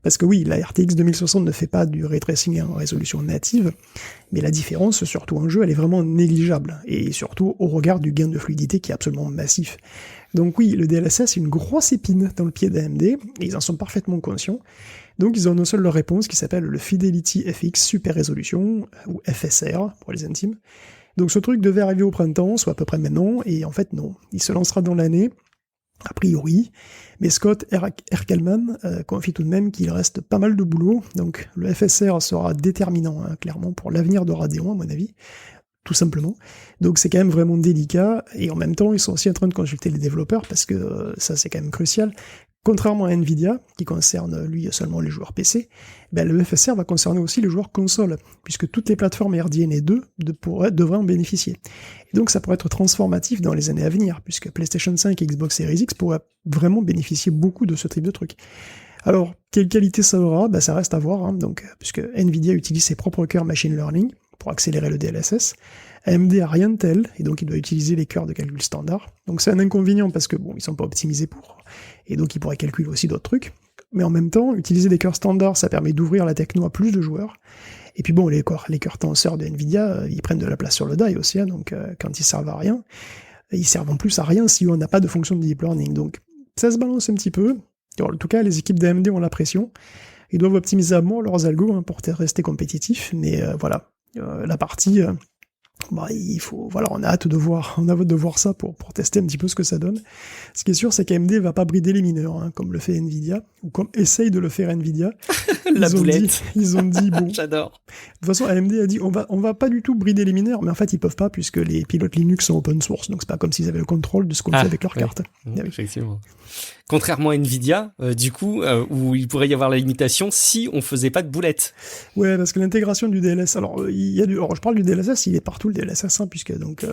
Parce que oui, la RTX 2060 ne fait pas du ray tracing en résolution native, mais la différence, surtout en jeu, elle est vraiment négligeable, et surtout au regard du gain de fluidité qui est absolument massif. Donc oui, le DLSS est une grosse épine dans le pied d'AMD, et ils en sont parfaitement conscients. Donc ils ont une seule leur réponse qui s'appelle le Fidelity FX Super Resolution, ou FSR pour les intimes. Donc ce truc devait arriver au printemps, soit à peu près maintenant, et en fait non. Il se lancera dans l'année, a priori, mais Scott Erkelman confie tout de même qu'il reste pas mal de boulot, donc le FSR sera déterminant, clairement, pour l'avenir de Radeon, à mon avis. Tout simplement. Donc c'est quand même vraiment délicat, et en même temps ils sont aussi en train de consulter les développeurs, parce que ça c'est quand même crucial. contrairement à Nvidia, qui concerne lui seulement les joueurs PC, ben, le FSR va concerner aussi les joueurs console, puisque toutes les plateformes RDNA 2 devraient en bénéficier. Et donc ça pourrait être transformatif dans les années à venir, puisque PlayStation 5 et Xbox Series X pourraient vraiment bénéficier beaucoup de ce type de truc. Alors, quelle qualité ça aura? Ben, ça reste à voir, hein, donc, puisque Nvidia utilise ses propres cœurs machine learning pour accélérer le DLSS. AMD a rien de tel, et donc il doit utiliser les cœurs de calcul standard. Donc c'est un inconvénient parce que bon, ils sont pas optimisés pour, et donc ils pourraient calculer aussi d'autres trucs. Mais en même temps, utiliser des cœurs standards, ça permet d'ouvrir la techno à plus de joueurs. Et puis bon, les cœurs tenseurs de Nvidia, ils prennent de la place sur le die aussi, hein, donc quand ils servent à rien, ils servent en plus à rien si on n'a pas de fonction de deep learning. Donc ça se balance un petit peu. En tout cas, les équipes d'AMD ont la pression. Ils doivent optimiser à mort leurs algos hein, pour rester compétitifs, mais voilà. La partie, on a hâte de voir ça pour tester un petit peu ce que ça donne. Ce qui est sûr, c'est qu'AMD va pas brider les mineurs, hein, comme le fait Nvidia, ou comme essaye de le faire Nvidia. Ils ont dit bon. J'adore. De toute façon, AMD a dit on va pas du tout brider les mineurs, mais en fait ils peuvent pas puisque les pilotes Linux sont open source, donc c'est pas comme s'ils avaient le contrôle de ce qu'on fait avec leurs cartes. Effectivement. Contrairement à Nvidia, du coup, où il pourrait y avoir la limitation si on faisait pas de boulettes. Ouais, parce que l'intégration du DLSS, alors je parle du DLSS, il est partout le DLSS, hein, puisque donc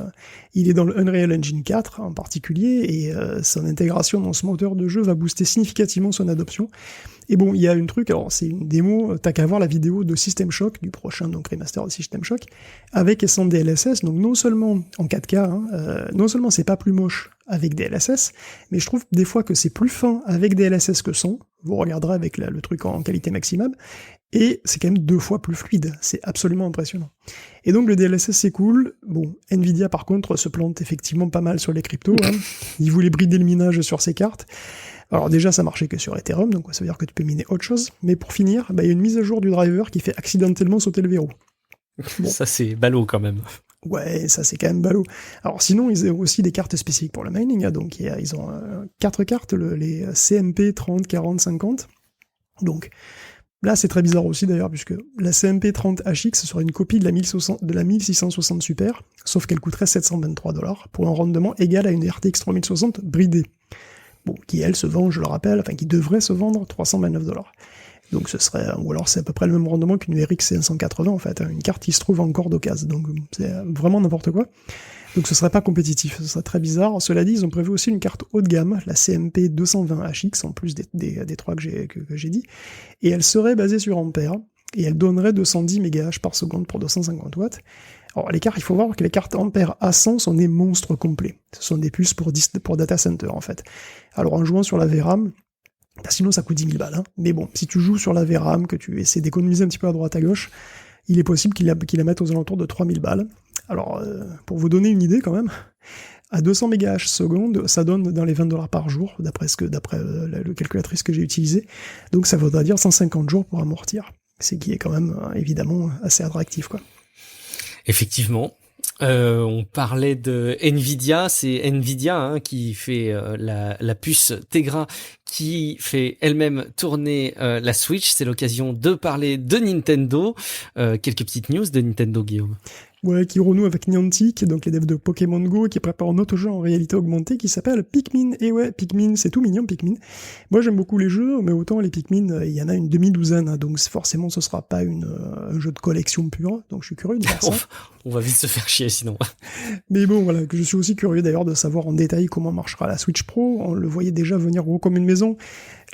il est dans le Unreal Engine 4 en particulier, et son intégration dans ce moteur de jeu va booster significativement son adoption. Et bon, il y a un truc, alors c'est une démo, t'as qu'à voir la vidéo de System Shock, du prochain donc remaster de System Shock, avec et sans DLSS, donc non seulement en 4K, hein, non seulement c'est pas plus moche avec DLSS, mais je trouve des fois que c'est plus fin avec DLSS que sans, vous regarderez avec le truc en qualité maximum, et c'est quand même 2 fois plus fluide, c'est absolument impressionnant. Et donc le DLSS c'est cool, bon, Nvidia par contre se plante effectivement pas mal sur les cryptos, hein. Ils voulaient brider le minage sur ces cartes. Alors déjà ça marchait que sur Ethereum, donc ça veut dire que tu peux miner autre chose, mais pour finir, il y a une mise à jour du driver qui fait accidentellement sauter le verrou. Bon. Ça c'est ballot quand même. Ouais, ça c'est quand même ballot. Alors sinon, ils ont aussi des cartes spécifiques pour le mining, hein, donc ils ont 4 cartes, les CMP 30, 40, 50, donc là c'est très bizarre aussi d'ailleurs, puisque la CMP 30 HX serait une copie de la 1660 Super, sauf qu'elle coûterait $723, pour un rendement égal à une RTX 3060 bridée. Bon, qui elle se vend, je le rappelle, enfin qui devrait se vendre $329. Donc ce serait, ou alors c'est à peu près le même rendement qu'une RX 580 en fait, hein, une carte qui se trouve encore d'occasion, donc c'est vraiment n'importe quoi. Donc ce serait pas compétitif, ce serait très bizarre. Cela dit, ils ont prévu aussi une carte haut de gamme, la CMP 220 HX, en plus des 3 que j'ai dit, et elle serait basée sur Ampère, et elle donnerait 210 MHz par seconde pour 250 watts. Alors les cartes, il faut voir que les cartes Ampère A100 sont des monstres complets. Ce sont des puces pour data center en fait. Alors en jouant sur la VRAM, sinon ça coûte 10 000 balles, hein. Mais bon, si tu joues sur la VRAM, que tu essaies d'économiser un petit peu à droite à gauche, il est possible qu'il la mette aux alentours de 3000 balles. Alors, pour vous donner une idée quand même, à 200 MHz seconde, ça donne dans les $20 par jour, d'après la calculatrice que j'ai utilisée. Donc ça voudrait dire 150 jours pour amortir. C'est qui est quand même, évidemment, assez attractif, quoi. Effectivement. On parlait de Nvidia, c'est Nvidia hein, qui fait la puce Tegra qui fait elle-même tourner la Switch. C'est l'occasion de parler de Nintendo. Quelques petites news de Nintendo, Guillaume. Ouais, qui renoue avec Niantic, donc les devs de Pokémon Go, qui préparent un autre jeu en réalité augmentée qui s'appelle Pikmin. Et ouais, Pikmin, c'est tout mignon, Pikmin. Moi, j'aime beaucoup les jeux, mais autant les Pikmin, il y en a une demi-douzaine, hein, donc forcément, ce sera pas un jeu de collection pure, donc je suis curieux de voir ça. On va vite se faire chier sinon. Mais bon, voilà, que je suis aussi curieux d'ailleurs de savoir en détail comment marchera la Switch Pro. On le voyait déjà venir gros comme une maison.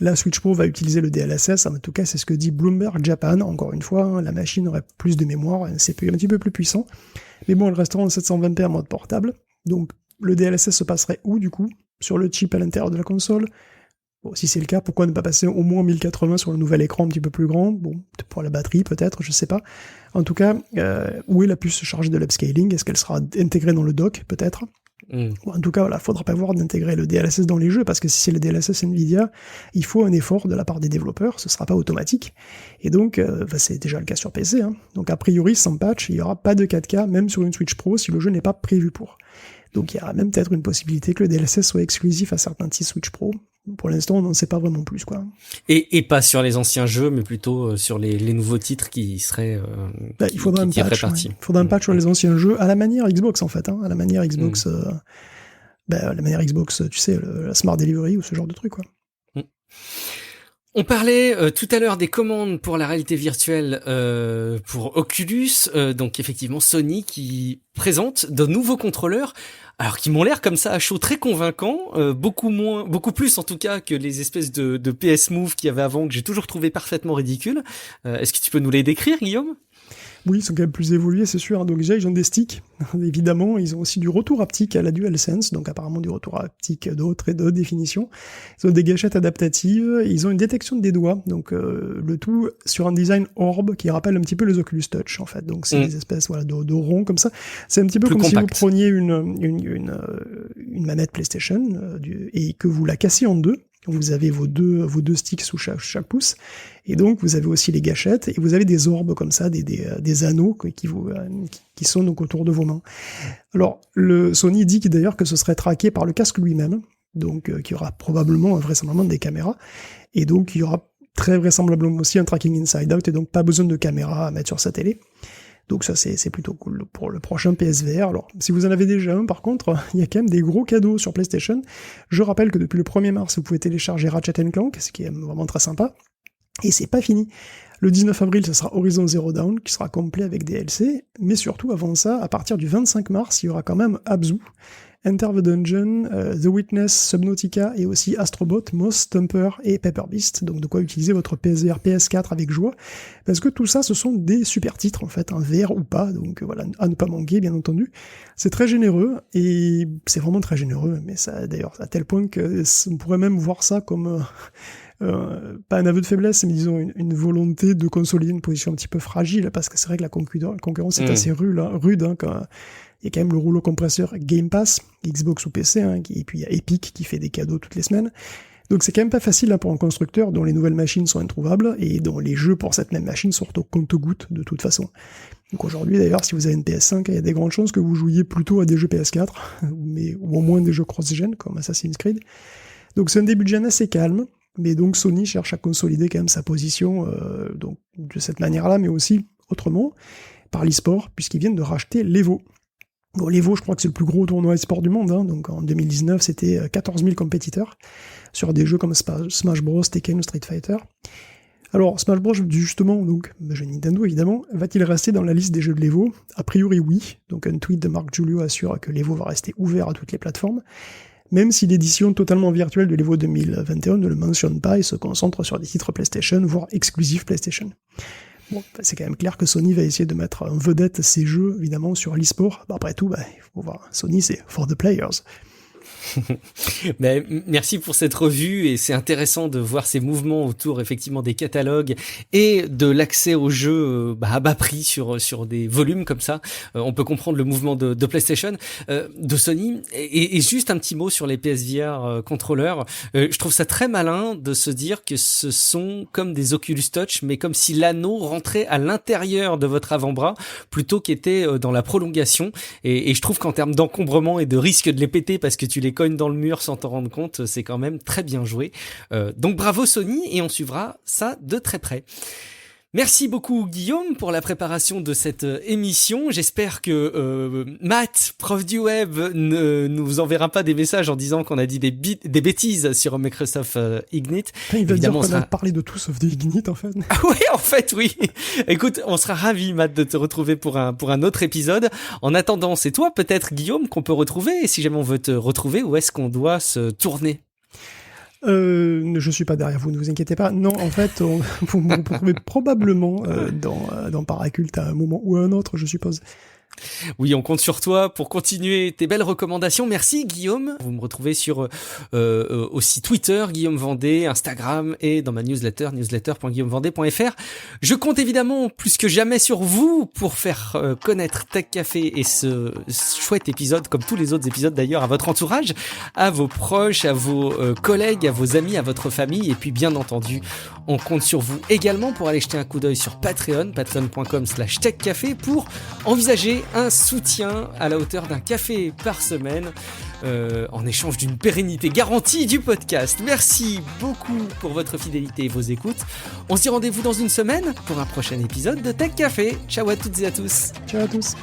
La Switch Pro va utiliser le DLSS, en tout cas c'est ce que dit Bloomberg Japan, encore une fois, hein, la machine aurait plus de mémoire, un CPU un petit peu plus puissant, mais bon, elle restera en 720p en mode portable, donc le DLSS se passerait où du coup? Sur le chip à l'intérieur de la console? Bon, si c'est le cas, pourquoi ne pas passer au moins 1080 sur le nouvel écran un petit peu plus grand? Bon, pour la batterie peut-être, je sais pas. En tout cas, où est la puce chargée de l'upscaling? Est-ce qu'elle sera intégrée dans le dock peut-être? En tout cas, voilà, faudra prévoir d'intégrer le DLSS dans les jeux, parce que si c'est le DLSS Nvidia, il faut un effort de la part des développeurs, ce sera pas automatique. Et donc, c'est déjà le cas sur PC, hein. Donc a priori, sans patch, il y aura pas de 4K, même sur une Switch Pro, si le jeu n'est pas prévu pour. Donc il y a même peut-être une possibilité que le DLSS soit exclusif à certains titres Switch Pro. Pour l'instant, on n'en sait pas vraiment plus, quoi. Et pas sur les anciens jeux, mais plutôt sur les nouveaux titres qui seraient il faudra un patch. Ouais. Il faudra un patch sur les anciens jeux, à la manière Xbox en fait, hein, à la manière Xbox, la manière Xbox, tu sais, la Smart Delivery ou ce genre de truc, quoi. On parlait tout à l'heure des commandes pour la réalité virtuelle pour Oculus, donc effectivement Sony qui présente de nouveaux contrôleurs, alors qui m'ont l'air comme ça à chaud très convaincants, beaucoup plus en tout cas que les espèces de PS Move qu'il y avait avant, que j'ai toujours trouvé parfaitement ridicules. Est-ce que tu peux nous les décrire, Guillaume ? Oui, ils sont quand même plus évolués, c'est sûr. Donc déjà, ils ont des sticks, évidemment. Ils ont aussi du retour haptique à la DualSense, donc apparemment du retour haptique de haute définition. Ils ont des gâchettes adaptatives. Ils ont une détection des doigts, donc le tout sur un design orbe qui rappelle un petit peu les Oculus Touch, en fait. Donc c'est des espèces de ronds comme ça. C'est un petit peu plus comme compact. Si vous preniez une manette PlayStation et que vous la cassiez en deux. Vous avez vos deux sticks sous chaque pouce, et donc vous avez aussi les gâchettes, et vous avez des orbes comme ça, des anneaux qui sont donc autour de vos mains. Alors, le Sony dit d'ailleurs que ce serait traqué par le casque lui-même, donc qu'il y aura probablement vraisemblablement des caméras, et donc il y aura très vraisemblablement aussi un tracking inside out, et donc pas besoin de caméra à mettre sur sa télé. Donc ça, c'est plutôt cool pour le prochain PSVR. Alors, si vous en avez déjà un, par contre, il y a quand même des gros cadeaux sur PlayStation. Je rappelle que depuis le 1er mars, vous pouvez télécharger Ratchet & Clank, ce qui est vraiment très sympa. Et c'est pas fini. Le 19 avril, ce sera Horizon Zero Dawn, qui sera complet avec DLC. Mais surtout, avant ça, à partir du 25 mars, il y aura quand même Abzu, Enter the Dungeon, The Witness, Subnautica et aussi Astrobot, Moss, Stumper et Paper Beast. Donc de quoi utiliser votre PSVR PS4 avec joie. Parce que tout ça, ce sont des super titres en fait, un VR ou pas. Donc voilà, à ne pas manquer bien entendu. C'est très généreux et c'est vraiment très généreux. Mais ça d'ailleurs à tel point que on pourrait même voir ça comme... pas un aveu de faiblesse, mais disons une volonté de consolider une position un petit peu fragile, parce que c'est vrai que la concurrence est assez rude quand il y a quand même le rouleau compresseur Game Pass, Xbox ou PC, et puis il y a Epic qui fait des cadeaux toutes les semaines. Donc c'est quand même pas facile pour un constructeur dont les nouvelles machines sont introuvables et dont les jeux pour cette même machine sortent au compte-gouttes de toute façon. Donc aujourd'hui d'ailleurs, si vous avez une PS5, il y a des grandes chances que vous jouiez plutôt à des jeux PS4, ou au moins des jeux cross-gen comme Assassin's Creed. Donc c'est un début de gen assez calme, mais donc Sony cherche à consolider quand même sa position donc de cette manière-là, mais aussi autrement, par l'e-sport, puisqu'ils viennent de racheter l'Evo. Bon, l'Evo, je crois que c'est le plus gros tournoi e-sport du monde, donc en 2019, c'était 14 000 compétiteurs sur des jeux comme Smash Bros, Tekken ou Street Fighter. Alors, Smash Bros, justement, donc, jeu Nintendo évidemment, va-t-il rester dans la liste des jeux de l'Evo ? A priori, oui. Donc, un tweet de Mark Giulio assure que l'Evo va rester ouvert à toutes les plateformes, même si l'édition totalement virtuelle de l'Evo 2021 ne le mentionne pas et se concentre sur des titres PlayStation, voire exclusifs PlayStation. Bon, c'est quand même clair que Sony va essayer de mettre en vedette ses jeux, évidemment, sur l'e-sport. Après tout, il faut voir, Sony, c'est for the players. Ben, merci pour cette revue, et c'est intéressant de voir ces mouvements autour effectivement des catalogues et de l'accès aux jeux à bas prix sur des volumes comme ça. On peut comprendre le mouvement de PlayStation, de Sony, et juste un petit mot sur les PSVR contrôleurs. Je trouve ça très malin de se dire que ce sont comme des Oculus Touch, mais comme si l'anneau rentrait à l'intérieur de votre avant-bras plutôt qu'était dans la prolongation, et je trouve qu'en termes d'encombrement et de risque de les péter parce que tu les cognes dans le mur sans t'en rendre compte, c'est quand même très bien joué. Donc bravo Sony, et on suivra ça de très près. Merci beaucoup Guillaume pour la préparation de cette émission. J'espère que Matt, prof du web, ne nous enverra pas des messages en disant qu'on a dit des bêtises sur Microsoft Ignite. Il va dire qu'on a parlé de tout sauf de Ignite en fait. Ah oui, en fait oui. Écoute, on sera ravis Matt de te retrouver pour un autre épisode. En attendant, c'est toi peut-être Guillaume qu'on peut retrouver, et si jamais on veut te retrouver, où est-ce qu'on doit se tourner ? Je suis pas derrière vous, ne vous inquiétez pas. Non, en fait, vous me retrouvez probablement dans Paraculte à un moment ou à un autre, je suppose. Oui, on compte sur toi pour continuer tes belles recommandations. Merci Guillaume. Vous me retrouvez sur aussi Twitter, Guillaume Vendée, Instagram, et dans ma newsletter, newsletter.guillaumevendée.fr. Je compte évidemment plus que jamais sur vous pour faire connaître Tech Café et ce chouette épisode, comme tous les autres épisodes d'ailleurs, à votre entourage, à vos proches, à vos collègues, à vos amis, à votre famille. Et puis bien entendu, on compte sur vous également pour aller jeter un coup d'œil sur Patreon, patreon.com/techcafé, pour envisager un soutien à la hauteur d'un café par semaine, en échange d'une pérennité garantie du podcast. Merci beaucoup pour votre fidélité et vos écoutes. On se dit rendez-vous dans une semaine pour un prochain épisode de Tech Café. Ciao à toutes et à tous. Ciao à tous.